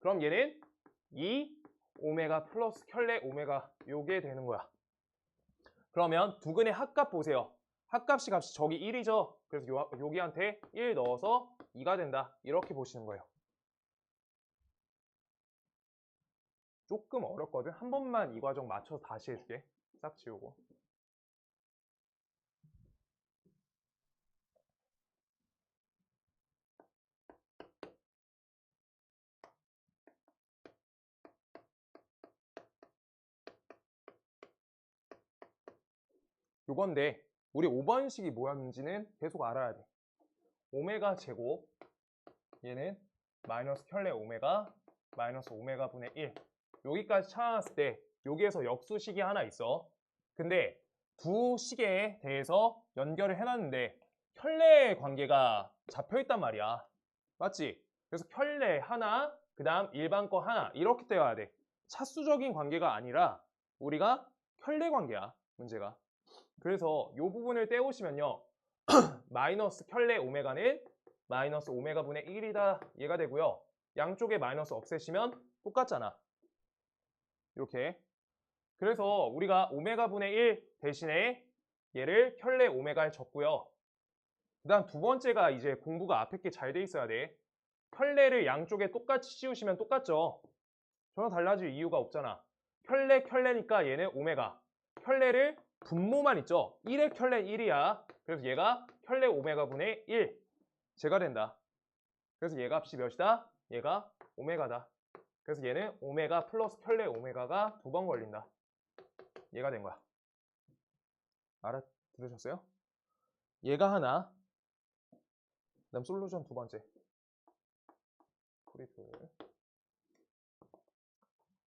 그럼 얘는 2 오메가 플러스 켤레 오메가 요게 되는 거야. 그러면 두근의 합값 보세요. 합값이 값이 저기 1이죠. 그래서 여기한테 1 넣어서 2가 된다. 이렇게 보시는 거예요. 조금 어렵거든. 한 번만 이 과정 맞춰서 다시 해줄게. 싹 지우고. 요건데 우리 5번식이 뭐였는지는 계속 알아야 돼. 오메가 제곱 얘는 마이너스 켤레 오메가 마이너스 오메가분의 1 여기까지 찾아놨을 때 여기에서 역수식이 하나 있어. 근데 두 식에 대해서 연결을 해놨는데 켤레 관계가 잡혀있단 말이야. 맞지? 그래서 켤레 하나 그 다음 일반 거 하나 이렇게 떼어야 돼. 차수적인 관계가 아니라 우리가 켤레 관계야 문제가. 그래서 이 부분을 떼오시면요. 마이너스 켤레 오메가는 마이너스 오메가분의 1이다. 얘가 되고요. 양쪽에 마이너스 없애시면 똑같잖아. 이렇게. 그래서 우리가 오메가분의 1 대신에 얘를 켤레 오메가에 적고요. 그 다음 두 번째가 이제 공부가 앞에 게 잘 돼 있어야 돼. 켤레를 양쪽에 똑같이 씌우시면 똑같죠. 전혀 달라질 이유가 없잖아. 켤레니까 얘는 오메가. 켤레를 분모만 있죠. 1의 켤레 1이야. 그래서 얘가 켤레 오메가분의 1. 제가 된다. 그래서 얘 값이 몇이다? 얘가 오메가다. 그래서 얘는 오메가 플러스 켤레 오메가가 두 번 걸린다. 얘가 된 거야. 알아들으셨어요? 얘가 하나. 그 다음 솔루션 두 번째. 프리플.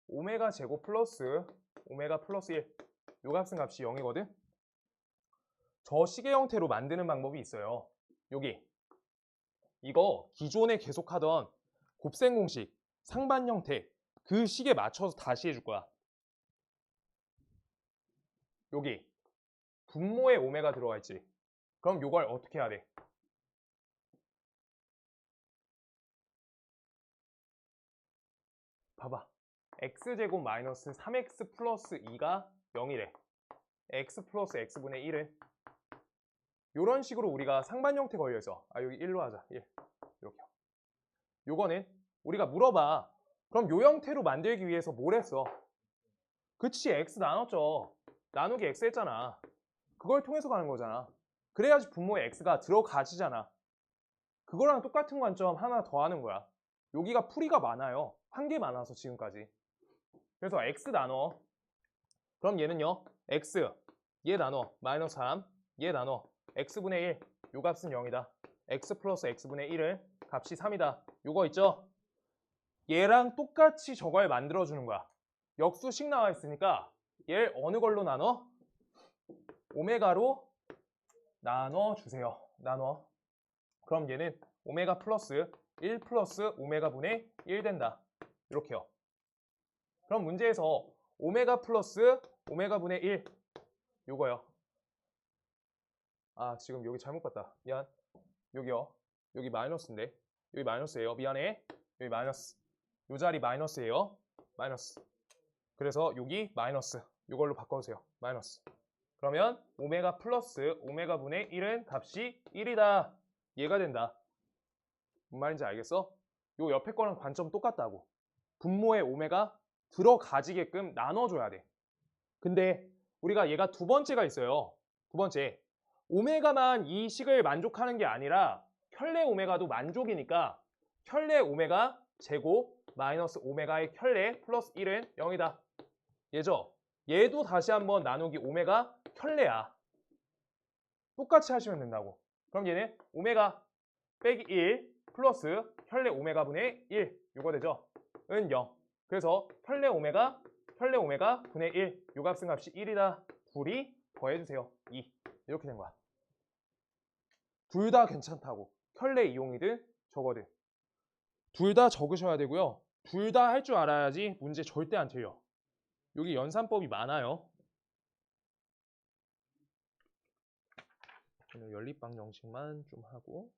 오메가 제곱 플러스 오메가 플러스 1. 요 값은 값이 0이거든? 저 시계 형태로 만드는 방법이 있어요. 여기. 이거 기존에 계속하던 곱셈 공식, 상반 형태 그 식에 맞춰서 다시 해줄 거야. 여기. 분모에 오메가 들어가 있지. 그럼 요걸 어떻게 해야 돼? 봐봐. x제곱 마이너스 3x 플러스 2가 0이래. x 플러스 x분의 1은 이런 식으로 우리가 상반 형태 걸려있어. 여기 1로 하자. 1. 이렇게. 요거는 우리가 물어봐. 그럼 요 형태로 만들기 위해서 뭘 했어? 그치, x 나눴죠. 나누기 x 했잖아. 그걸 통해서 가는 거잖아. 그래야지 분모에 x가 들어가지잖아. 그거랑 똑같은 관점 하나 더 하는 거야. 여기가 풀이가 많아요. 한 개 많아서 지금까지. 그래서 x 나눠. 그럼 얘는요. x. 얘 나눠. 마이너스 3. 얘 나눠. x분의 1. 요 값은 0이다. x 플러스 x분의 1은 값이 3이다. 요거 있죠? 얘랑 똑같이 저걸 만들어주는 거야. 역수식 나와 있으니까 얘를 어느 걸로 나눠? 오메가로 나눠주세요. 나눠. 그럼 얘는 오메가 플러스 1 플러스 오메가분의 1 된다. 이렇게요. 그럼 문제에서 오메가 플러스 오메가분의 1 요거요. 아, 지금 여기 잘못 봤다. 미안. 여기요. 여기 마이너스인데. 여기 마이너스예요. 미안해. 여기 마이너스. 요 자리 마이너스예요. 마이너스. 그래서 여기 마이너스. 이걸로 바꿔주세요. 마이너스. 그러면 오메가 플러스 오메가 분의 1은 값이 1이다. 얘가 된다. 뭔 말인지 알겠어? 요 옆에 거랑 관점 똑같다고. 분모에 오메가 들어가지게끔 나눠줘야 돼. 근데 우리가 얘가 두 번째가 있어요. 두 번째. 오메가만 이 식을 만족하는 게 아니라 혈내 오메가도 만족이니까 혈내 오메가 제곱 마이너스 오메가의 혈내 플러스 1은 0이다. 얘죠? 얘도 다시 한번 나누기 오메가 혈내야. 똑같이 하시면 된다고. 그럼 얘는 오메가 빼기 1 플러스 혈내 오메가 분의 1 이거 되죠? 은 0. 그래서 혈내 오메가 분의 1 요 값은 값이 1이다. 둘이 더해주세요. 2 이렇게 된 거야. 둘 다 괜찮다고. 혈내 이용이든 저거든. 둘 다 적으셔야 되고요. 둘 다 할 줄 알아야지 문제 절대 안 틀려. 여기 연산법이 많아요. 오늘 연립방 정식만 좀 하고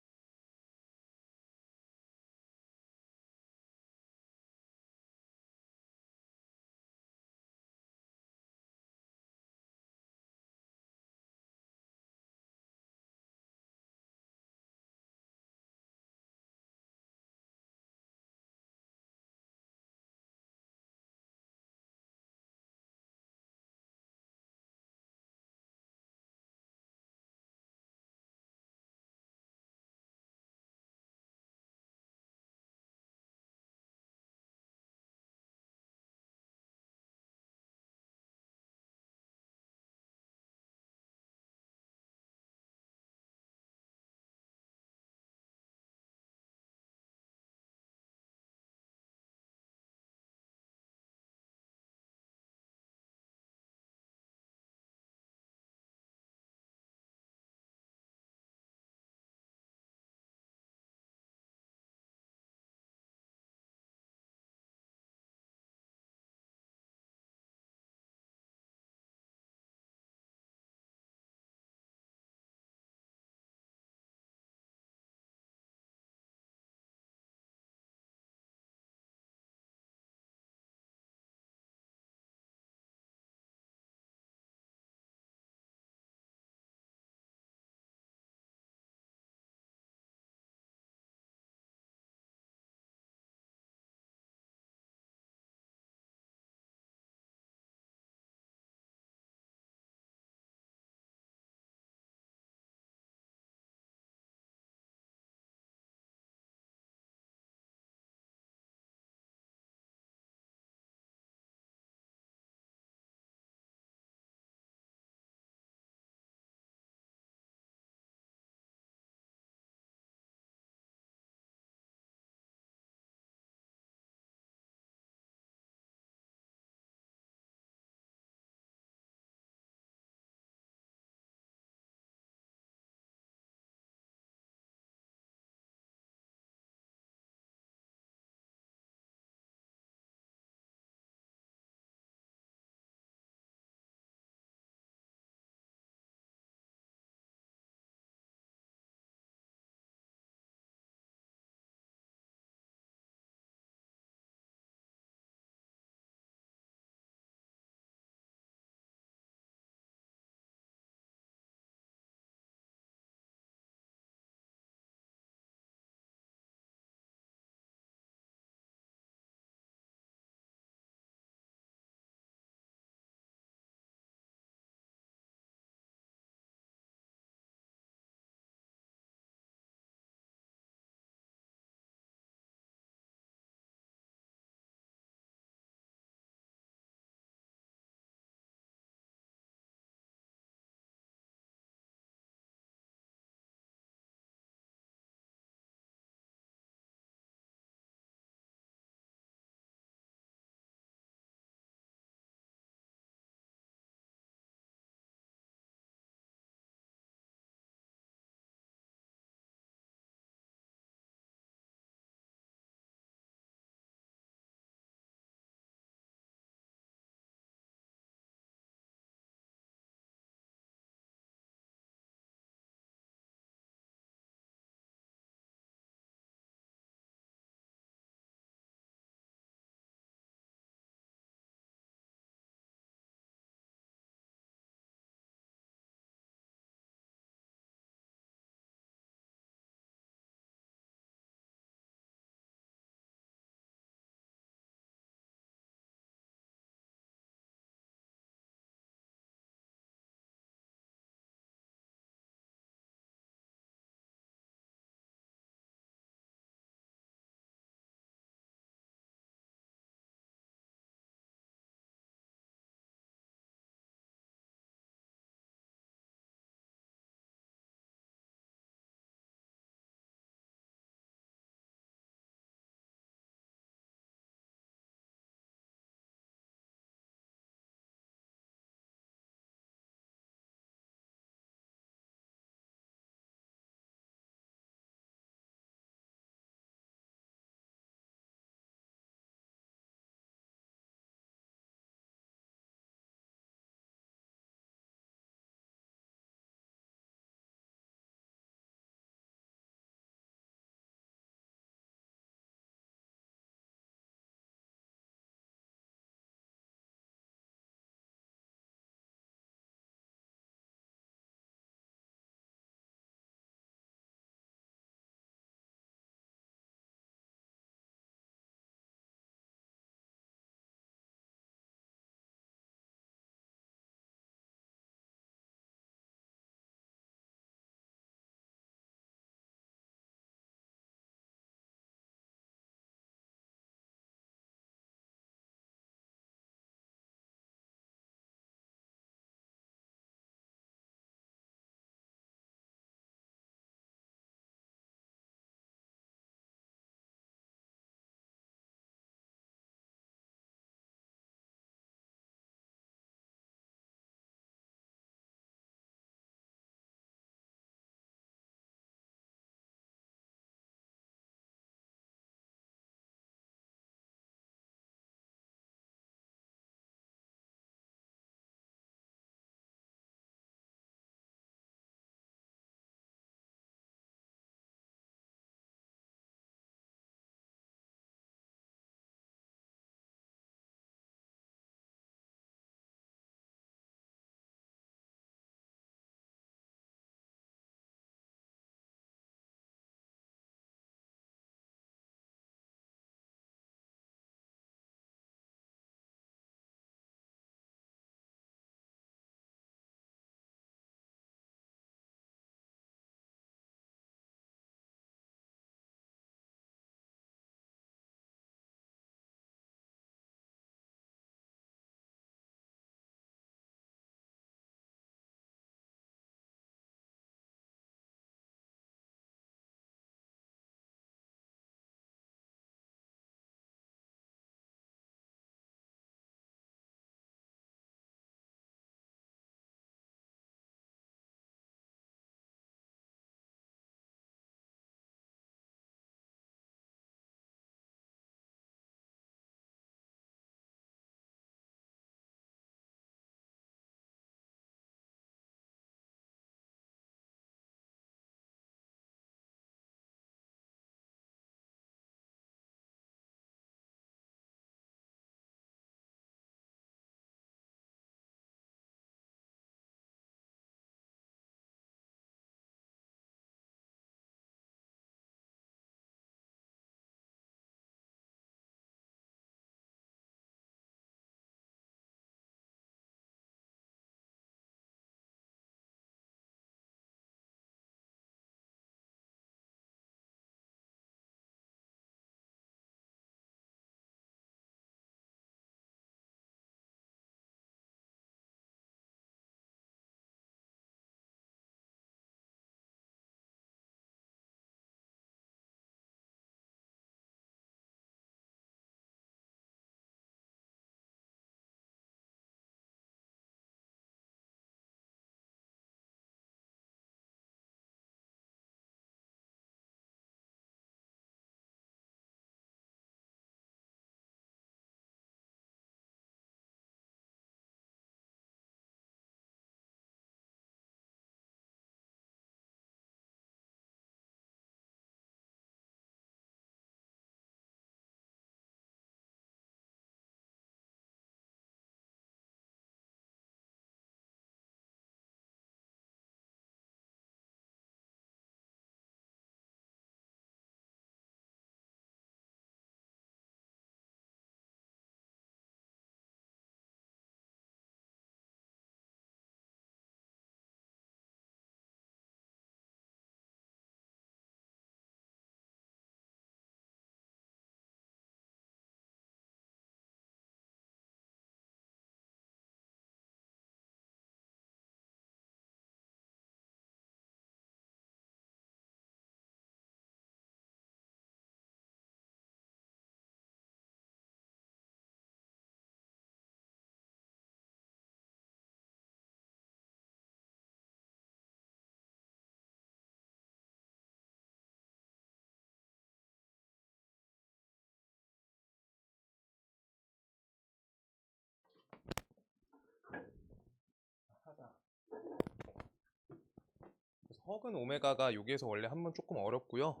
그래서 허근 오메가가 여기에서 원래 한번 조금 어렵고요.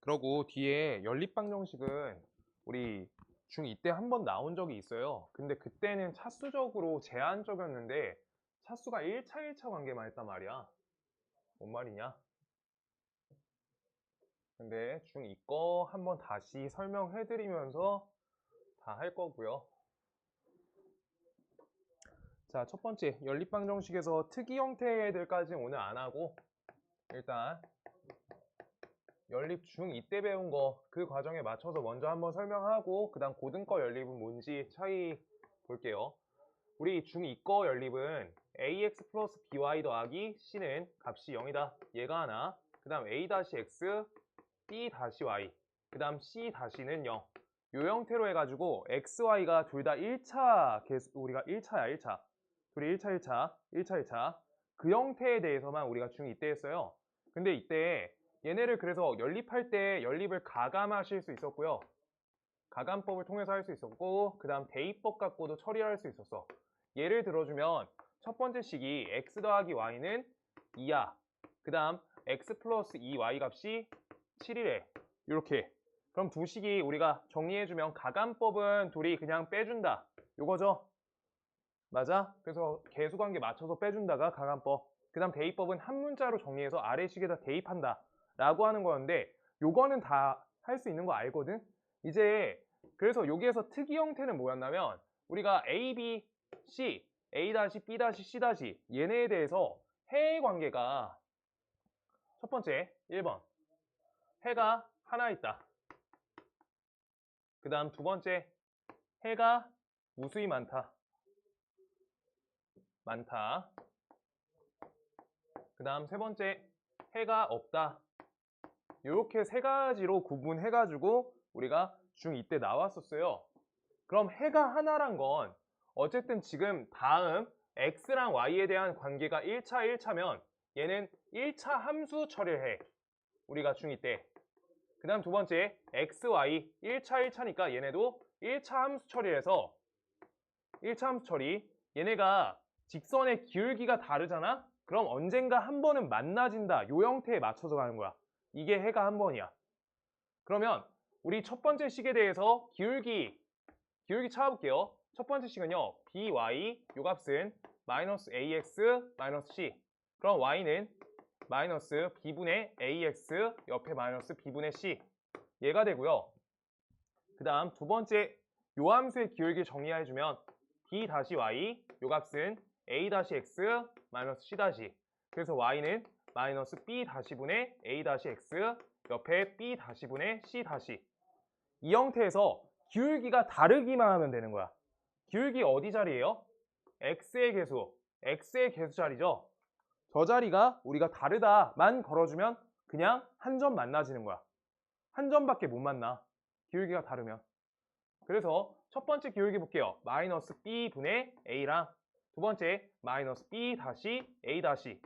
그러고 뒤에 연립방정식은 우리 중2 때 한 번 나온 적이 있어요. 근데 그때는 차수적으로 제한적이었는데 차수가 1차 1차 관계만 했단 말이야. 뭔 말이냐? 근데 중2 거 한번 다시 설명해드리면서 다 할 거고요. 자, 첫 번째 연립방정식에서 특이 형태들까지 오늘 안 하고 일단 연립 중2 때 배운 거 그 과정에 맞춰서 먼저 한번 설명하고 그 다음 고등거 연립은 뭔지 차이 볼게요. 우리 중2 거 연립은 ax 플러스 by 더하기 c는 값이 0이다. 얘가 하나. 그 다음 a-x, b-y. 그 다음 c-는 0. 요 형태로 해가지고 x, y가 둘 다 1차 개수, 우리가 1차야 1차. 둘이 1차 1차, 1차 1차. 그 형태에 대해서만 우리가 중2 때 했어요. 근데 이때 얘네를 그래서 연립할 때 연립을 가감하실 수 있었고요. 가감법을 통해서 할 수 있었고 그 다음 대입법 갖고도 처리할 수 있었어. 예를 들어주면 첫 번째 식이 x 더하기 y는 2야. 그 다음 x 플러스 2y 값이 7이래. 이렇게. 그럼 두 식이 우리가 정리해주면 가감법은 둘이 그냥 빼준다. 요거죠? 맞아? 그래서 계수관계 맞춰서 빼준다가 가감법. 그 다음 대입법은 한 문자로 정리해서 아래 식에다 대입한다 라고 하는 거였는데 요거는 다 할 수 있는 거 알거든? 이제 그래서 여기에서 특이 형태는 뭐였냐면 우리가 A, B, C, A-, B-, C- 얘네에 대해서 해의 관계가 첫 번째 1번 해가 하나 있다. 그 다음 두 번째 해가 무수히 많다. 그 다음 세 번째 해가 없다. 이렇게 세 가지로 구분해가지고 우리가 중2 때 나왔었어요. 그럼 해가 하나란 건 어쨌든 지금 다음 x랑 y에 대한 관계가 1차 1차면 얘는 1차 함수 처리를 해. 우리가 중2 때. 그 다음 두 번째 x, y 1차 1차니까 얘네도 1차 함수 처리해서 1차 함수 처리 얘네가 직선의 기울기가 다르잖아? 그럼 언젠가 한 번은 만나진다. 요 형태에 맞춰서 가는 거야. 이게 해가 한 번이야. 그러면 우리 첫 번째 식에 대해서 기울기 찾아볼게요. 첫 번째 식은요. by 요 값은 마이너스 ax 마이너스 c. 그럼 y는 마이너스 b분의 ax 옆에 마이너스 b분의 c. 얘가 되고요. 그 다음 두 번째 요 함수의 기울기 정리해주면 b-y 요 값은 a-x 마이너스 c-. 그래서 y는 마이너스 b-분의 a-x 옆에 b-분의 c-. 이 형태에서 기울기가 다르기만 하면 되는 거야. 기울기 어디 자리예요? x의 개수 자리죠. 저 자리가 우리가 다르다만 걸어주면 그냥 한 점 만나지는 거야. 한 점밖에 못 만나. 기울기가 다르면. 그래서 첫 번째 기울기 볼게요. 마이너스 b분의 a랑 두 번째 마이너스 b-a-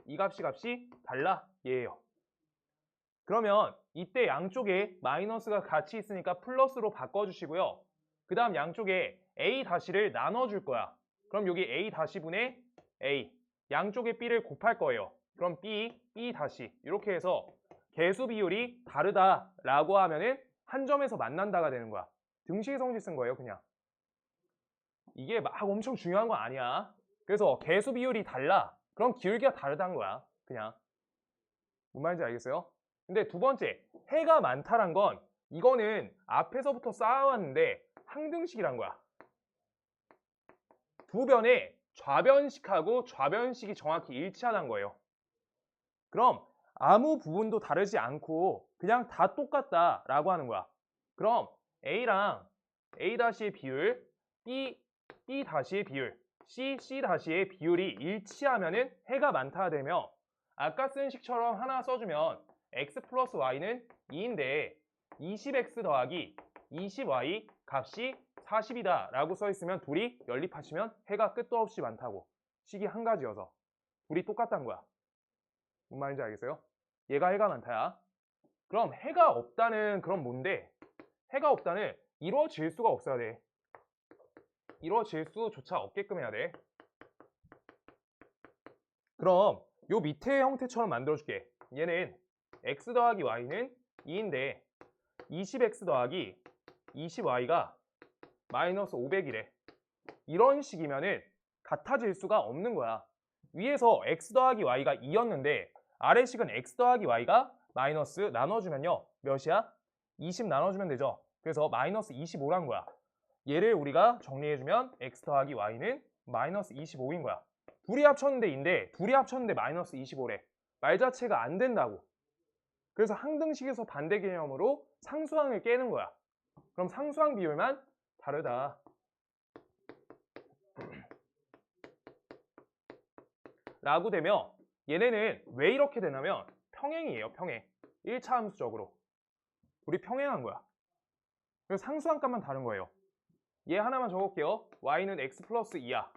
이 값이 달라. 얘예요. 그러면 이때 양쪽에 마이너스가 같이 있으니까 플러스로 바꿔주시고요. 그 다음 양쪽에 a-를 나눠줄 거야. 그럼 여기 a-분의 a 양쪽에 b를 곱할 거예요. 그럼 b 이렇게 해서 개수 비율이 다르다라고 하면은 한 점에서 만난다가 되는 거야. 등식의 성질 쓴 거예요, 그냥. 이게 막 엄청 중요한 건 아니야. 그래서 개수 비율이 달라. 그럼 기울기가 다르다는 거야, 그냥. 뭔 말인지 알겠어요? 근데 두 번째, 해가 많다란 건 이거는 앞에서부터 쌓아왔는데 항등식이란 거야. 두 변의 좌변식하고 좌변식이 정확히 일치하는 거예요. 그럼 아무 부분도 다르지 않고 그냥 다 똑같다라고 하는 거야. 그럼 A랑 A-의 비율, B-의 비율, C-의 비율이 일치하면은 해가 많다 되며 아까 쓴 식처럼 하나 써주면 x 플러스 y는 2인데 20x 더하기 20y 값이 40이다 라고 써있으면 둘이 연립하시면 해가 끝도 없이 많다고. 식이 한 가지여서 둘이 똑같다는 거야. 뭔 말인지 알겠어요? 얘가 해가 많다야. 그럼 해가 없다는 그럼 뭔데? 해가 없다는 이루어질 수가 없어야 돼. 이루어질 수조차 없게끔 해야 돼. 그럼 요 밑에 형태처럼 만들어줄게. 얘는 x 더하기 y는 2인데 20x 더하기 20y가 마이너스 500이래. 이런 식이면은 같아질 수가 없는 거야. 위에서 x 더하기 y가 2였는데 아래식은 x 더하기 y가 마이너스 나눠주면요. 몇이야? 20 나눠주면 되죠. 그래서 마이너스 25란 거야. 얘를 우리가 정리해주면 x 더하기 y는 마이너스 25인 거야. 둘이 합쳤는데 인데 둘이 합쳤는데 마이너스 25래. 말 자체가 안 된다고. 그래서 항등식에서 반대 개념으로 상수항을 깨는 거야. 그럼 상수항 비율만 다르다. 라고 되면 얘네는 왜 이렇게 되냐면 평행이에요. 평행. 1차 함수적으로. 우리 평행한 거야. 그래서 상수항 값만 다른 거예요. 얘 하나만 적어볼게요. y는 x 플러스 2야.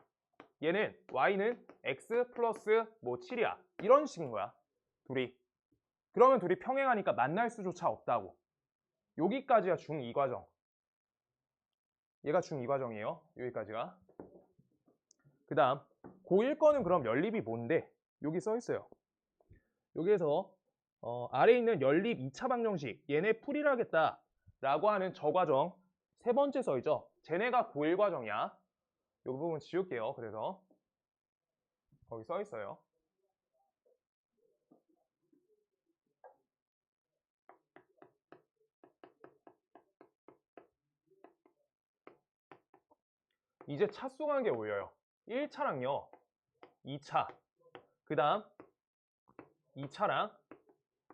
얘는 y는 x 플러스 뭐 7이야. 이런 식인 거야. 둘이. 그러면 둘이 평행하니까 만날 수조차 없다고. 여기까지가 중2 과정. 얘가 중2 과정이에요. 여기까지가. 그 다음 고1 거는 그럼 연립이 뭔데? 여기 써 있어요. 여기에서 아래에 있는 연립 2차 방정식 얘네 풀이라겠다 라고 하는 저 과정 세 번째 써 있죠. 쟤네가 고1 과정이야. 이 부분 지울게요. 그래서 거기 써 있어요. 이제 차수 관계 올려요. 1차랑요 2차 그 다음 2차랑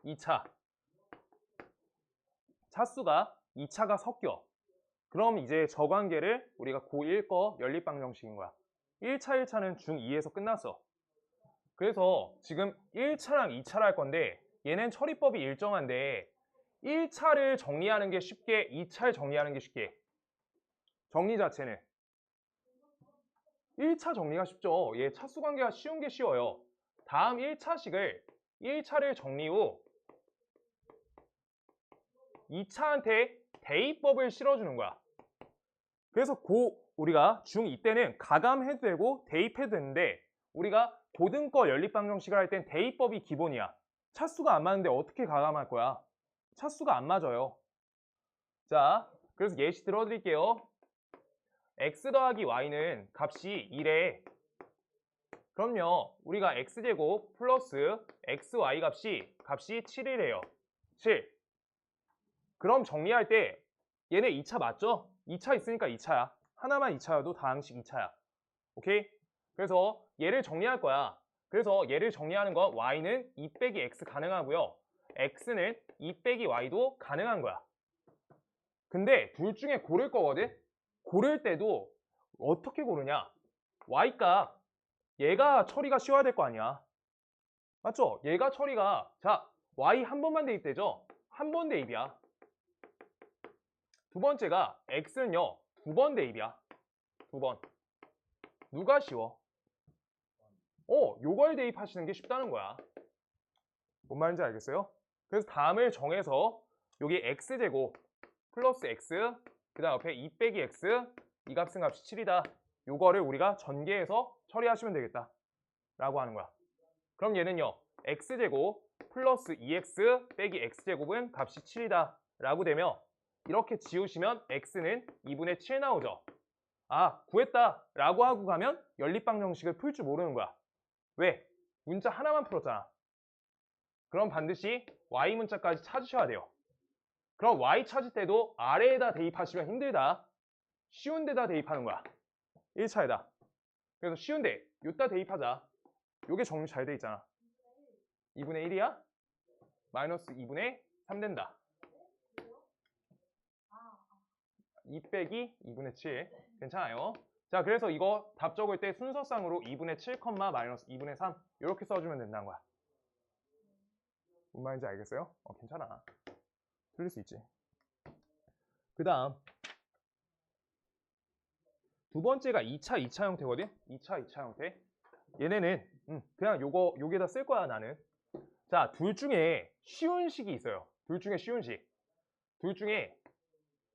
2차 차수가 2차가 섞여. 그럼 이제 저 관계를 우리가 고1 거 연립방정식인 거야. 1차 1차는 중2에서 끝났어. 그래서 지금 1차랑 2차를 할 건데 얘는 처리법이 일정한데 1차를 정리하는 게 쉽게 2차를 정리하는 게 쉽게. 정리 자체는 1차 정리가 쉽죠. 얘 차수 관계가 쉬운 게 쉬워요. 다음 1차식을 1차를 정리 후 2차한테 대입법을 실어주는 거야. 그래서 우리가 중2 때는 가감해도 되고 대입해도 되는데 우리가 고등거 연립방정식을 할 땐 대입법이 기본이야. 차수가 안 맞는데 어떻게 가감할 거야? 차수가 안 맞아요. 자, 그래서 예시 들어드릴게요. x 더하기 y는 값이 1에 그럼요. 우리가 x제곱 플러스 xy 값이 7이래요. 7. 그럼 정리할 때 얘네 2차 맞죠? 2차 있으니까 2차야. 하나만 2차여도 다 항식 2차야. 오케이? 그래서 얘를 정리할 거야. 그래서 얘를 정리하는 건 y는 2 빼기 x 가능하고요. x는 2 빼기 y도 가능한 거야. 근데 둘 중에 고를 거거든? 고를 때도 어떻게 고르냐? y값 얘가 처리가 쉬워야 될 거 아니야. 맞죠? 얘가 처리가 자 y 한 번만 대입되죠? 한 번 대입이야. 두 번째가 x는요 2번 대입이야. 2번. 누가 쉬워? 요걸 대입하시는 게 쉽다는 거야. 뭔 말인지 알겠어요? 그래서 다음을 정해서 여기 x제곱 플러스 x 그 다음 옆에 2 빼기 x 이 값은 값이 7이다. 요거를 우리가 전개해서 처리하시면 되겠다 라고 하는 거야. 그럼 얘는요 x제곱 플러스 2x 빼기 x제곱은 값이 7이다 라고 되면 이렇게 지우시면 x는 2분의 7 나오죠. 아 구했다 라고 하고 가면 연립방정식을 풀 줄 모르는 거야. 왜? 문자 하나만 풀었잖아. 그럼 반드시 y 문자까지 찾으셔야 돼요. 그럼 y 찾을 때도 아래에다 대입하시면 힘들다. 쉬운 데다 대입하는 거야. 1차에다. 그래서 쉬운데 요따 대입하자. 요게 정리 잘 돼 있잖아. 2분의 1이야? 마이너스 2분의 3 된다. 2 빼기 2분의 7 괜찮아요. 자 그래서 이거 답 적을 때 순서상으로 2분의 7, 마이너스 2분의 3 이렇게 써주면 된다는 거야. 뭔 말인지 알겠어요? 괜찮아. 틀릴 수 있지. 그 다음 두 번째가 2차 형태거든? 2차 형태. 얘네는 그냥 요게다 쓸 거야 나는. 자, 둘 중에 쉬운 식이 있어요. 둘 중에 쉬운 식. 둘 중에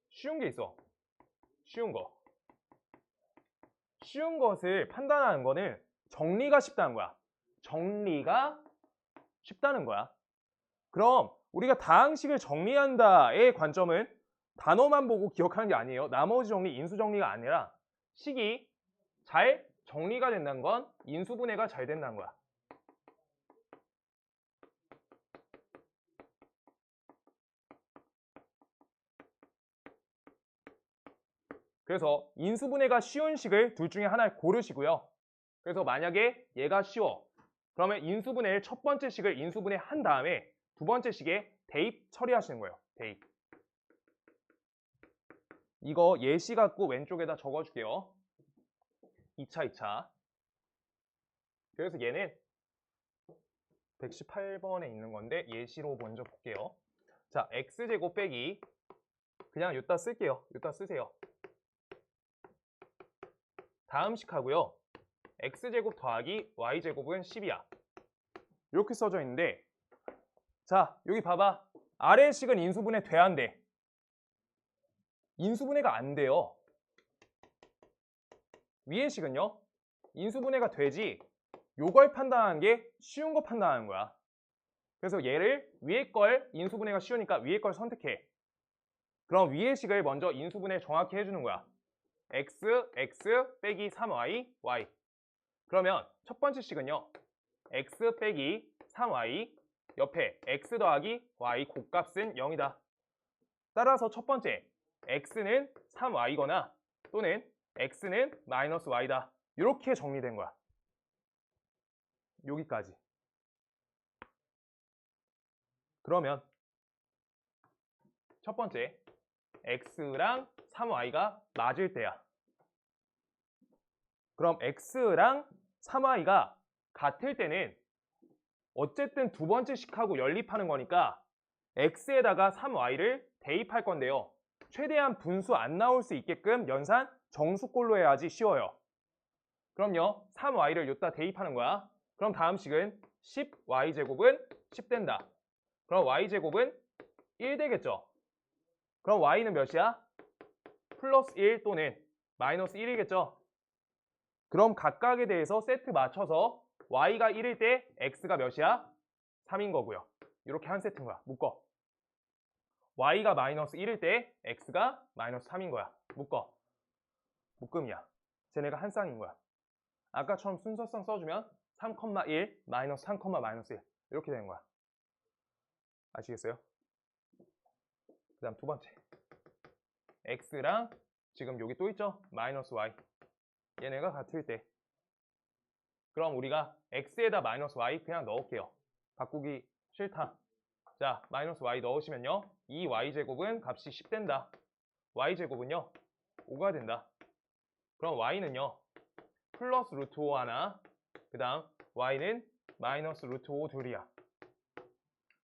쉬운 게 있어. 쉬운 거. 쉬운 것을 판단하는 거는 정리가 쉽다는 거야. 정리가 쉽다는 거야. 그럼 우리가 다항식을 정리한다의 관점은 단어만 보고 기억하는 게 아니에요. 나머지 정리, 인수 정리가 아니라 식이 잘 정리가 된다는 건 인수분해가 잘 된다는 거야. 그래서 인수분해가 쉬운 식을 둘 중에 하나를 고르시고요. 그래서 만약에 얘가 쉬워. 그러면 인수분해를 첫 번째 식을 인수분해 한 다음에 두 번째 식에 대입 처리하시는 거예요. 대입. 이거 예시 갖고 왼쪽에다 적어줄게요. 2차. 그래서 얘는 118번에 있는 건데 예시로 먼저 볼게요. 자, x제곱 빼기 그냥 여기다 쓸게요. 여기다 쓰세요. 다음 식 하고요. x제곱 더하기 y제곱은 10이야. 이렇게 써져 있는데 자, 여기 봐봐. 아래 식은 인수분해 돼야 안 돼? 인수분해가 안 돼요. 위의 식은요. 인수분해가 되지 요걸 판단하는 게 쉬운 거 판단하는 거야. 그래서 얘를 위에 걸 인수분해가 쉬우니까 위에 걸 선택해. 그럼 위의 식을 먼저 인수분해 정확히 해주는 거야. x 빼기 3y, y. 그러면 첫 번째 식은요. x 빼기 3y 옆에 x 더하기 y 곱값은 0이다. 따라서 첫 번째 x는 3y거나 또는 x는 마이너스 y다. 이렇게 정리된 거야. 여기까지. 그러면 첫 번째 x랑 3y가 맞을 때야. 그럼 x랑 3y가 같을 때는 어쨌든 두 번째 식하고 연립하는 거니까 x에다가 3y를 대입할 건데요. 최대한 분수 안 나올 수 있게끔 연산 정수꼴로 해야지 쉬워요. 그럼요. 3y를 여기다 대입하는 거야. 그럼 다음 식은 10y제곱은 10 된다. 그럼 y제곱은 1 되겠죠. 그럼 y는 몇이야? 플러스 1 또는 마이너스 1이겠죠. 그럼 각각에 대해서 세트 맞춰서 y가 1일 때 x가 몇이야? 3인 거고요. 이렇게 한 세트인 거야. 묶어. y가 마이너스 1일 때 x가 마이너스 3인 거야. 묶어. 묶음이야. 쟤네가 한 쌍인 거야. 아까처럼 순서상 써주면 3,1 마이너스 3, 마이너스 1 이렇게 되는 거야. 아시겠어요? 그 다음 두 번째 x랑 지금 여기 또 있죠? 마이너스 y 얘네가 같을 때 그럼 우리가 x에다 마이너스 y 그냥 넣을게요. 바꾸기 싫다. 자, 마이너스 y 넣으시면요. 이 y제곱은 값이 10 된다. y제곱은요. 5가 된다. 그럼 y는요. 플러스 루트 5 하나 그 다음 y는 마이너스 루트 5 둘이야.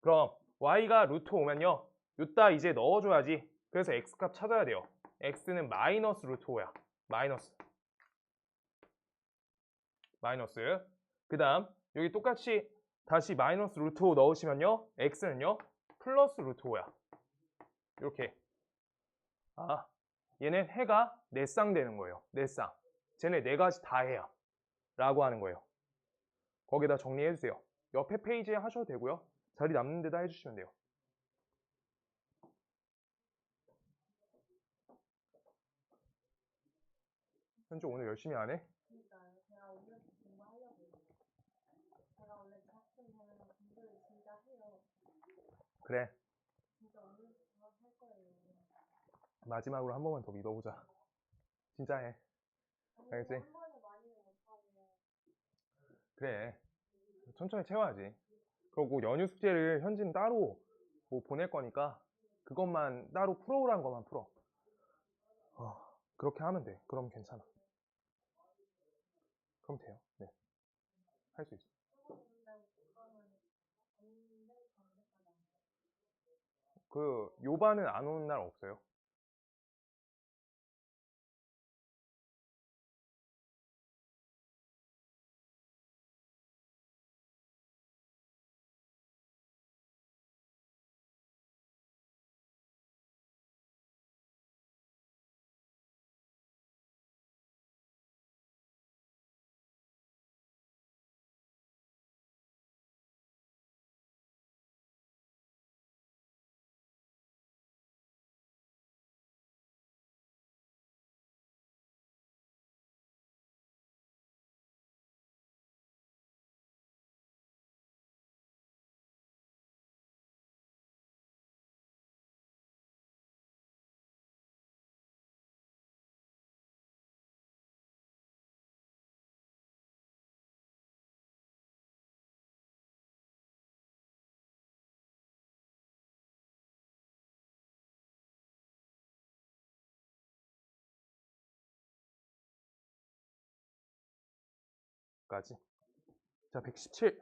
그럼 y가 루트 5면요. 이따 이제 넣어줘야지. 그래서 x값 찾아야 돼요. x는 마이너스 루트 5야. 마이너스. 그 다음 여기 똑같이 다시 마이너스 루트 5 넣으시면요. x는요. 플러스 루트 5야. 이렇게. 아, 얘는 해가 4쌍 되는 거예요. 4쌍. 쟤네 4가지 다 해야. 라고 하는 거예요. 거기다 정리해주세요. 옆에 페이지에 하셔도 되고요. 자리 남는 데다 해주시면 돼요. 현주 오늘 열심히 안 해? 그러니까요. 제가 오늘 공부하려고요. 제가 원래 대학생 되면 공부를 진짜 해요. 그래. 진짜 오늘부터 할 거예요. 마지막으로 한 번만 더 믿어보자. 진짜 해. 알겠지? 한 번에 많이는 못하고. 그래. 천천히 채워야지. 그리고 연휴 숙제를 현지는 따로 뭐 보낼 거니까 그것만 따로 풀어오라는 것만 풀어. 그렇게 하면 돼. 그럼 괜찮아. 그럼 돼요. 네. 할 수 있어. 그 요반은 안 오는 날 없어요. 까지. 자, 117.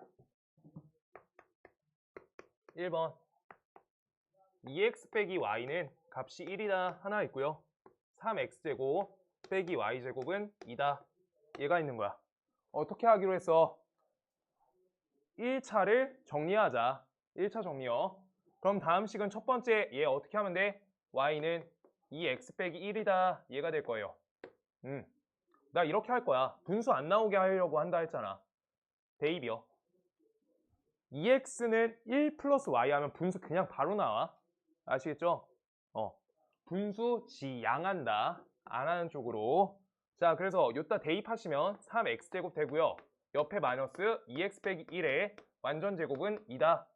1번. 2x 빼기 y는 값이 1이다 하나 있고요. 3x제곱 빼기 y제곱은 2다. 얘가 있는 거야. 어떻게 하기로 했어? 1차를 정리하자. 1차 정리요. 그럼 다음 식은 첫 번째 얘 어떻게 하면 돼? y는 2x 빼기 1이다. 얘가 될 거예요. 나 이렇게 할 거야. 분수 안 나오게 하려고 한다 했잖아. 대입이요. 2x는 1 플러스 y 하면 분수 그냥 바로 나와. 아시겠죠? 분수 지양한다. 안 하는 쪽으로. 자, 그래서 요따 대입하시면 3x제곱 되고요. 옆에 마이너스 2x 빼기 1의 완전 제곱은 2다.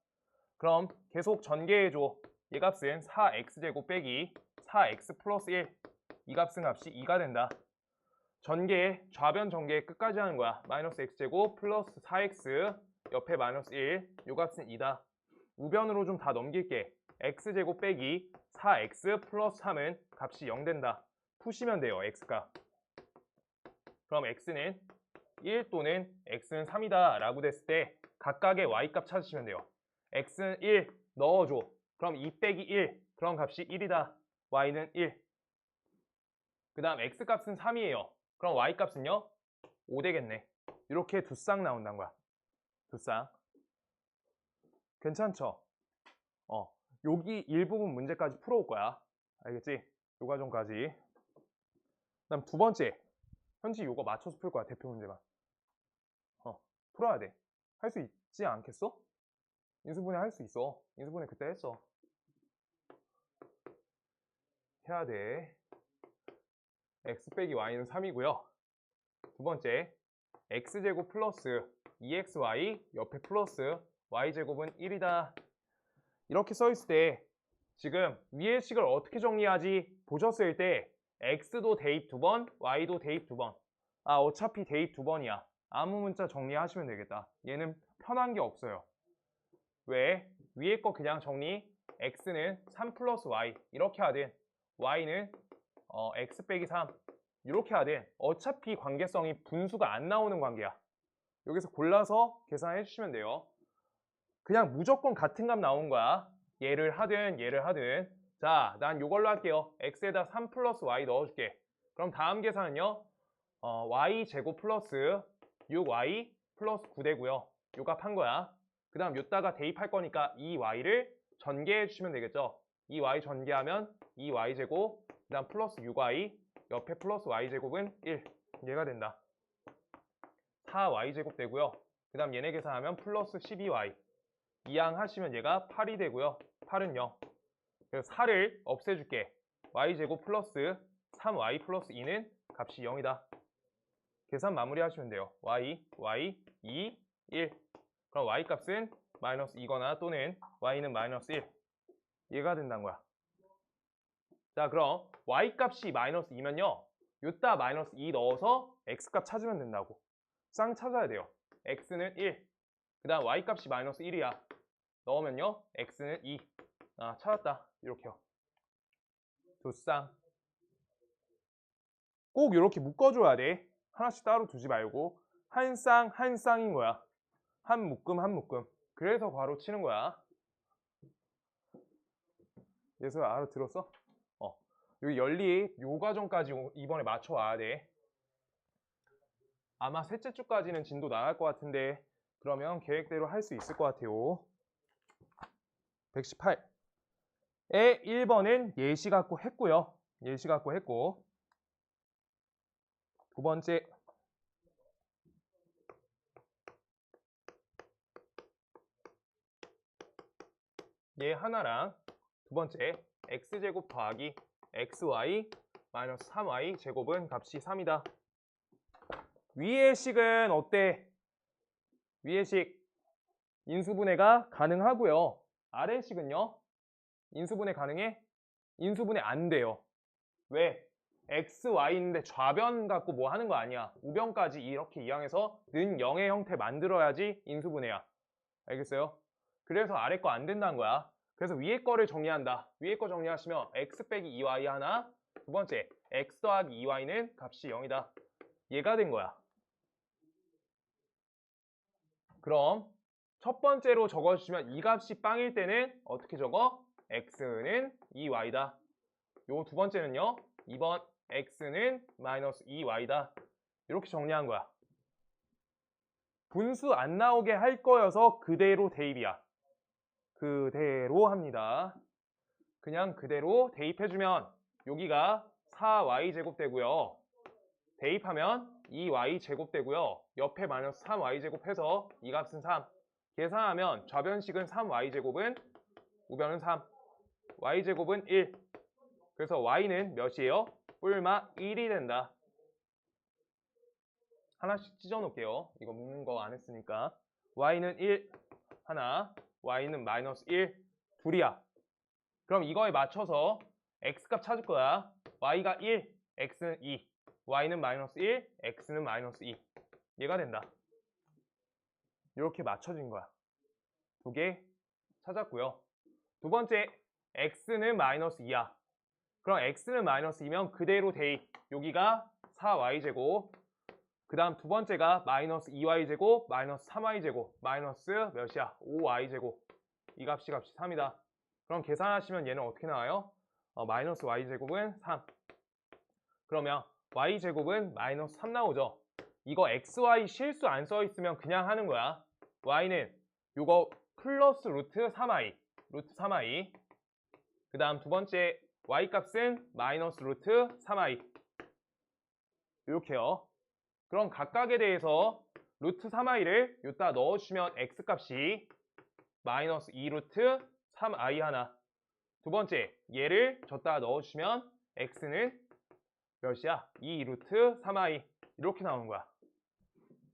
그럼 계속 전개해줘. 얘 값은 4x제곱 빼기 4x 플러스 1. 이 값은 값이 2가 된다. 전개, 좌변 전개 끝까지 하는 거야. 마이너스 x제곱 플러스 4x 옆에 마이너스 1. 요 값은 2다. 우변으로 좀 다 넘길게. x제곱 빼기 4x 플러스 3은 값이 0 된다. 푸시면 돼요. x가. 그럼 x는 1 또는 x는 3이다 라고 됐을 때 각각의 y값 찾으시면 돼요. x는 1 넣어줘. 그럼 2 빼기 1. 그럼 값이 1이다. y는 1. 그 다음 x값은 3이에요. 그럼 y값은요? 5 되겠네. 이렇게 두 쌍 나온다는 거야. 두 쌍. 괜찮죠? 여기 일부분 문제까지 풀어올 거야. 알겠지? 요 과정까지. 그 다음 두 번째. 현지 요거 맞춰서 풀 거야. 대표 문제만. 풀어야 돼. 할 수 있지 않겠어? 인수분해 할 수 있어. 인수분해 그때 했어. 해야 돼. x 빼기 y는 3이고요. 두 번째. x제곱 플러스 2xy 옆에 플러스 y제곱은 1이다. 이렇게 써있을 때 지금 위의 식을 어떻게 정리하지? 보셨을 때 x도 대입 2번, y도 대입 2번. 어차피 대입 2번이야. 아무 문자 정리하시면 되겠다. 얘는 편한 게 없어요. 왜? 위에 거 그냥 정리. x는 3 플러스 y 이렇게 하든 y는 x 빼기 3 이렇게 하든 어차피 관계성이 분수가 안 나오는 관계야. 여기서 골라서 계산해 주시면 돼요. 그냥 무조건 같은 값 나온 거야. 얘를 하든. 자, 난 이걸로 할게요. x에다 3 플러스 y 넣어줄게. 그럼 다음 계산은요. y 제곱 플러스 6y 플러스 9 되고요. 요 값 한 거야. 그 다음 요따가 대입할 거니까 이 y를 전개해 주시면 되겠죠. 이 y 전개하면 2y 제곱, 그 다음 플러스 6y, 옆에 플러스 y 제곱은 1. 얘가 된다. 4y 제곱 되고요. 그 다음 얘네 계산하면 플러스 12y. 이항하시면 얘가 8이 되고요. 8은 0. 그래서 4를 없애줄게. y제곱 플러스 3y 플러스 2는 값이 0이다. 계산 마무리하시면 돼요. y, 2, 1. 그럼 y 값은 마이너스 2거나 또는 y는 마이너스 1. 얘가 된다는 거야. 자, 그럼 y 값이 마이너스 2면요. 요따 마이너스 2 넣어서 x 값 찾으면 된다고. 쌍 찾아야 돼요. x는 1. 그 다음 y 값이 마이너스 1이야. 넣으면요. x는 2. 찾았다. 이렇게요. 두 쌍. 꼭 이렇게 묶어줘야 돼. 하나씩 따로 두지 말고 한 쌍, 한 쌍인 거야. 한 묶음, 한 묶음. 그래서 괄호 치는 거야. 예서야 알아들었어? 여기 연립 요 과정까지 이번에 맞춰와야 돼. 아마 셋째 주까지는 진도 나갈 것 같은데 그러면 계획대로 할 수 있을 것 같아요. 118에 1번은 예시 갖고 했고요. 예시 갖고 했고 두 번째 얘 하나랑 두 번째 x제곱 더하기 xy 마이너스 3y 제곱은 값이 3이다. 위의 식은 어때? 위의 식 인수분해가 가능하고요. 아래 식은요? 인수분해 가능해? 인수분해 안 돼요. 왜? x, y 있는데 좌변 갖고 뭐 하는 거 아니야. 우변까지 이렇게 이항해서 는 0의 형태 만들어야지 인수분해야. 알겠어요? 그래서 아래 거 안 된다는 거야. 그래서 위에 거를 정리한다. 위에 거 정리하시면 x 빼기 2y 하나, 두 번째 x 더하기 2y는 값이 0이다. 얘가 된 거야. 그럼 첫 번째로 적어주시면 이 값이 빵일 때는 어떻게 적어? x는 2y다. 요 두 번째는요. 2번 x는 마이너스 2y다. 이렇게 정리한 거야. 분수 안 나오게 할 거여서 그대로 대입이야. 그대로 합니다. 그냥 그대로 대입해주면 여기가 4y제곱 되고요. 대입하면 2y제곱 되고요. 옆에 마이너스 3y제곱 해서 이 값은 3. 계산하면 좌변식은 3y제곱은 우변은 3. y제곱은 1. 그래서 y는 몇이에요? 뿔마 1이 된다. 하나씩 찢어 놓을게요. 이거 묶는 거 안 했으니까. y는 1 하나, y는 마이너스 1 둘이야. 그럼 이거에 맞춰서 x값 찾을 거야. y가 1, x는 2. y는 마이너스 1, x는 마이너스 2. 얘가 된다. 이렇게 맞춰진 거야. 두 개 찾았고요. 두 번째, x는 마이너스 2야. 그럼 x는 마이너스 2면 그대로 대입. 여기가 4y제곱. 그 다음 두 번째가 마이너스 2y제곱, 마이너스 3y제곱, 마이너스 몇이야? 5y제곱. 이 값이 3이다. 그럼 계산하시면 얘는 어떻게 나와요? 마이너스 y제곱은 3. 그러면 y제곱은 마이너스 3 나오죠? 이거 xy 실수 안 써 있으면 그냥 하는 거야. y는 요거 플러스 루트 3i. 루트 3i. 그 다음 두 번째 y값은 마이너스 루트 3i. 이렇게요. 그럼 각각에 대해서 루트 3i를 여기다 넣어주시면 x값이 마이너스 2루트 3i 하나. 두 번째, 얘를 저기다 넣어주시면 x는 몇이야? 2루트 3i. 이렇게 나오는 거야.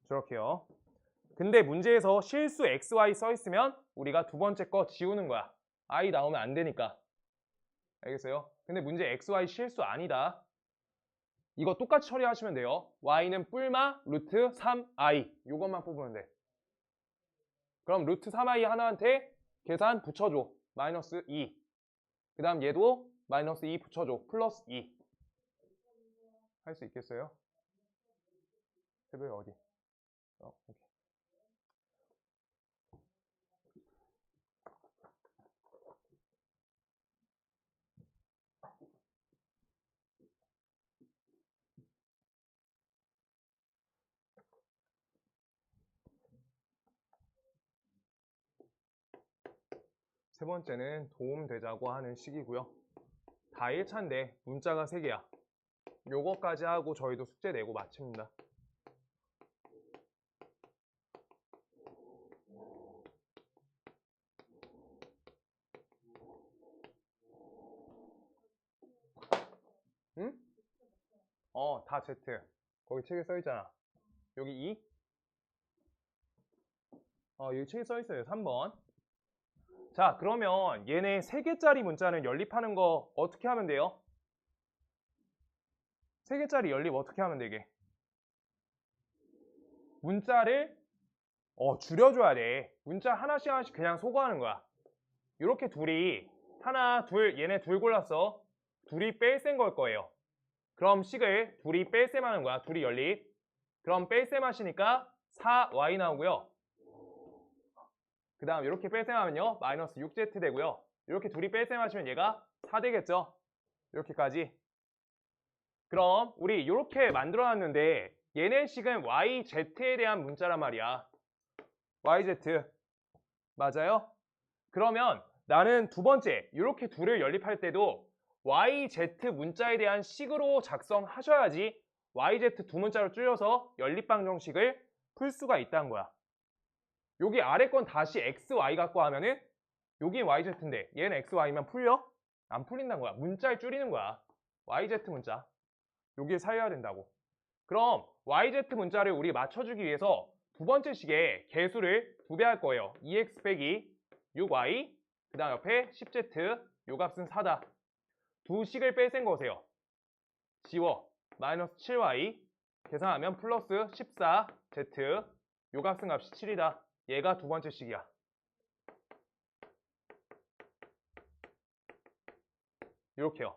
저렇게요. 근데 문제에서 실수 xy 써 있으면 우리가 두 번째 거 지우는 거야. i 나오면 안 되니까. 알겠어요? 근데 문제 xy 실수 아니다. 이거 똑같이 처리하시면 돼요. y는 뿔마 루트 3i. 이것만 뽑으면 돼. 그럼 루트 3i 하나한테 계산 붙여줘. 마이너스 2. 그 다음 얘도 마이너스 2 붙여줘. 플러스 2. 할 수 있겠어요? 새벽에 어디? 오케이. 세 번째는 도움되자고 하는 식이고요. 다 1차인데 문자가 3개야. 요거까지 하고 저희도 숙제 내고 마칩니다. 응? 다 Z. 거기 책에 써있잖아. 여기 2? 여기 책에 써있어요. 3번. 자, 그러면 얘네 3개짜리 문자는 연립하는 거 어떻게 하면 돼요? 3개짜리 연립 어떻게 하면 되게? 문자를 줄여줘야 돼. 문자 하나씩 하나씩 그냥 소거하는 거야. 이렇게 둘이 하나, 둘, 얘네 둘 골랐어. 둘이 뺄셈 걸 거예요. 그럼 식을 둘이 뺄셈 하는 거야. 둘이 연립. 그럼 뺄셈 하시니까 4y 나오고요. 그 다음 이렇게 뺄셈 하면요. 마이너스 6z 되고요. 이렇게 둘이 뺄셈 하시면 얘가 4 되겠죠. 이렇게까지. 그럼 우리 이렇게 만들어놨는데 얘네 식은 yz에 대한 문자란 말이야. yz. 맞아요? 그러면 나는 두 번째 이렇게 둘을 연립할 때도 yz 문자에 대한 식으로 작성하셔야지 yz 두 문자로 줄여서 연립방정식을 풀 수가 있다는 거야. 여기 아래 건 다시 xy 갖고 하면은 여기 yz인데 얘는 xy면 풀려? 안 풀린다는 거야. 문자를 줄이는 거야. yz 문자. 여기에 살려야 된다고. 그럼 yz 문자를 우리 맞춰주기 위해서 두 번째 식에 개수를 2배 할 거예요. 2x 빼기 6y 그 다음 옆에 10z 요 값은 4다. 두 식을 뺄셈 거세요. 지워. 마이너스 7y 계산하면 플러스 14z 요 값은 값이 7이다. 얘가 두 번째 식이야. 이렇게요.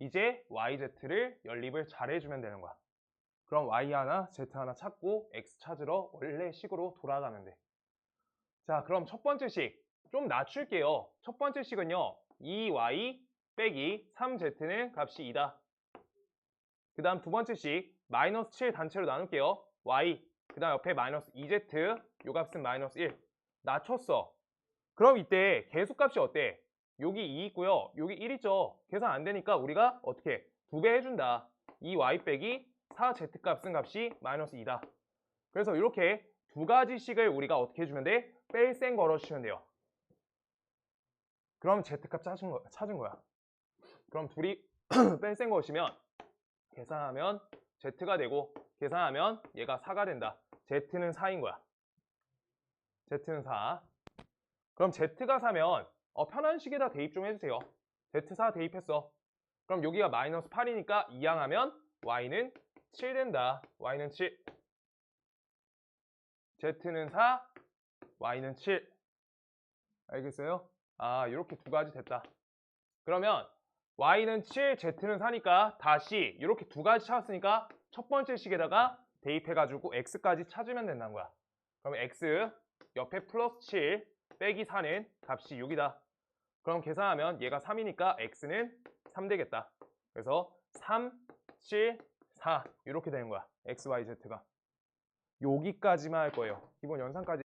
이제 yz를 연립을 잘 해주면 되는 거야. 그럼 y 하나, z 하나 찾고 x 찾으러 원래 식으로 돌아가면 돼. 자, 그럼 첫 번째 식 좀 낮출게요. 첫 번째 식은요. 2y 빼기 3z는 값이 2다. 그 다음 두 번째 식 마이너스 7 단체로 나눌게요. y 그 다음 옆에 마이너스 2z 요 값은 마이너스 1 낮췄어. 그럼 이때 계수값이 어때? 여기 2 있고요. 여기 1 있죠. 계산 안 되니까 우리가 어떻게 2배 해준다. 2y 빼기 4z 값은 값이 마이너스 2다. 그래서 이렇게 두 가지 식을 우리가 어떻게 해주면 돼? 뺄셈 걸어주시면 돼요. 그럼 z값 찾은 거야. 그럼 둘이 뺄셈 걸으시면 계산하면 z가 되고 계산하면 얘가 4가 된다. z는 4인 거야. z는 4. 그럼 z가 4면 편한 식에다 대입 좀 해주세요. z4 대입했어. 그럼 여기가 마이너스 8이니까 이항하면 y는 7 된다. y는 7. z는 4, y는 7. 알겠어요? 아, 이렇게 두 가지 됐다. 그러면 y는 7, z는 4니까 다시 이렇게 두 가지 찾았으니까 첫 번째 식에다가 대입해가지고 x까지 찾으면 된다는 거야. 그럼 x 옆에 플러스 7 빼기 4는 값이 6이다. 그럼 계산하면 얘가 3이니까 x는 3 되겠다. 그래서 3, 7, 4 이렇게 되는 거야. x, y, z가. 여기까지만 할 거예요. 기본 연산까지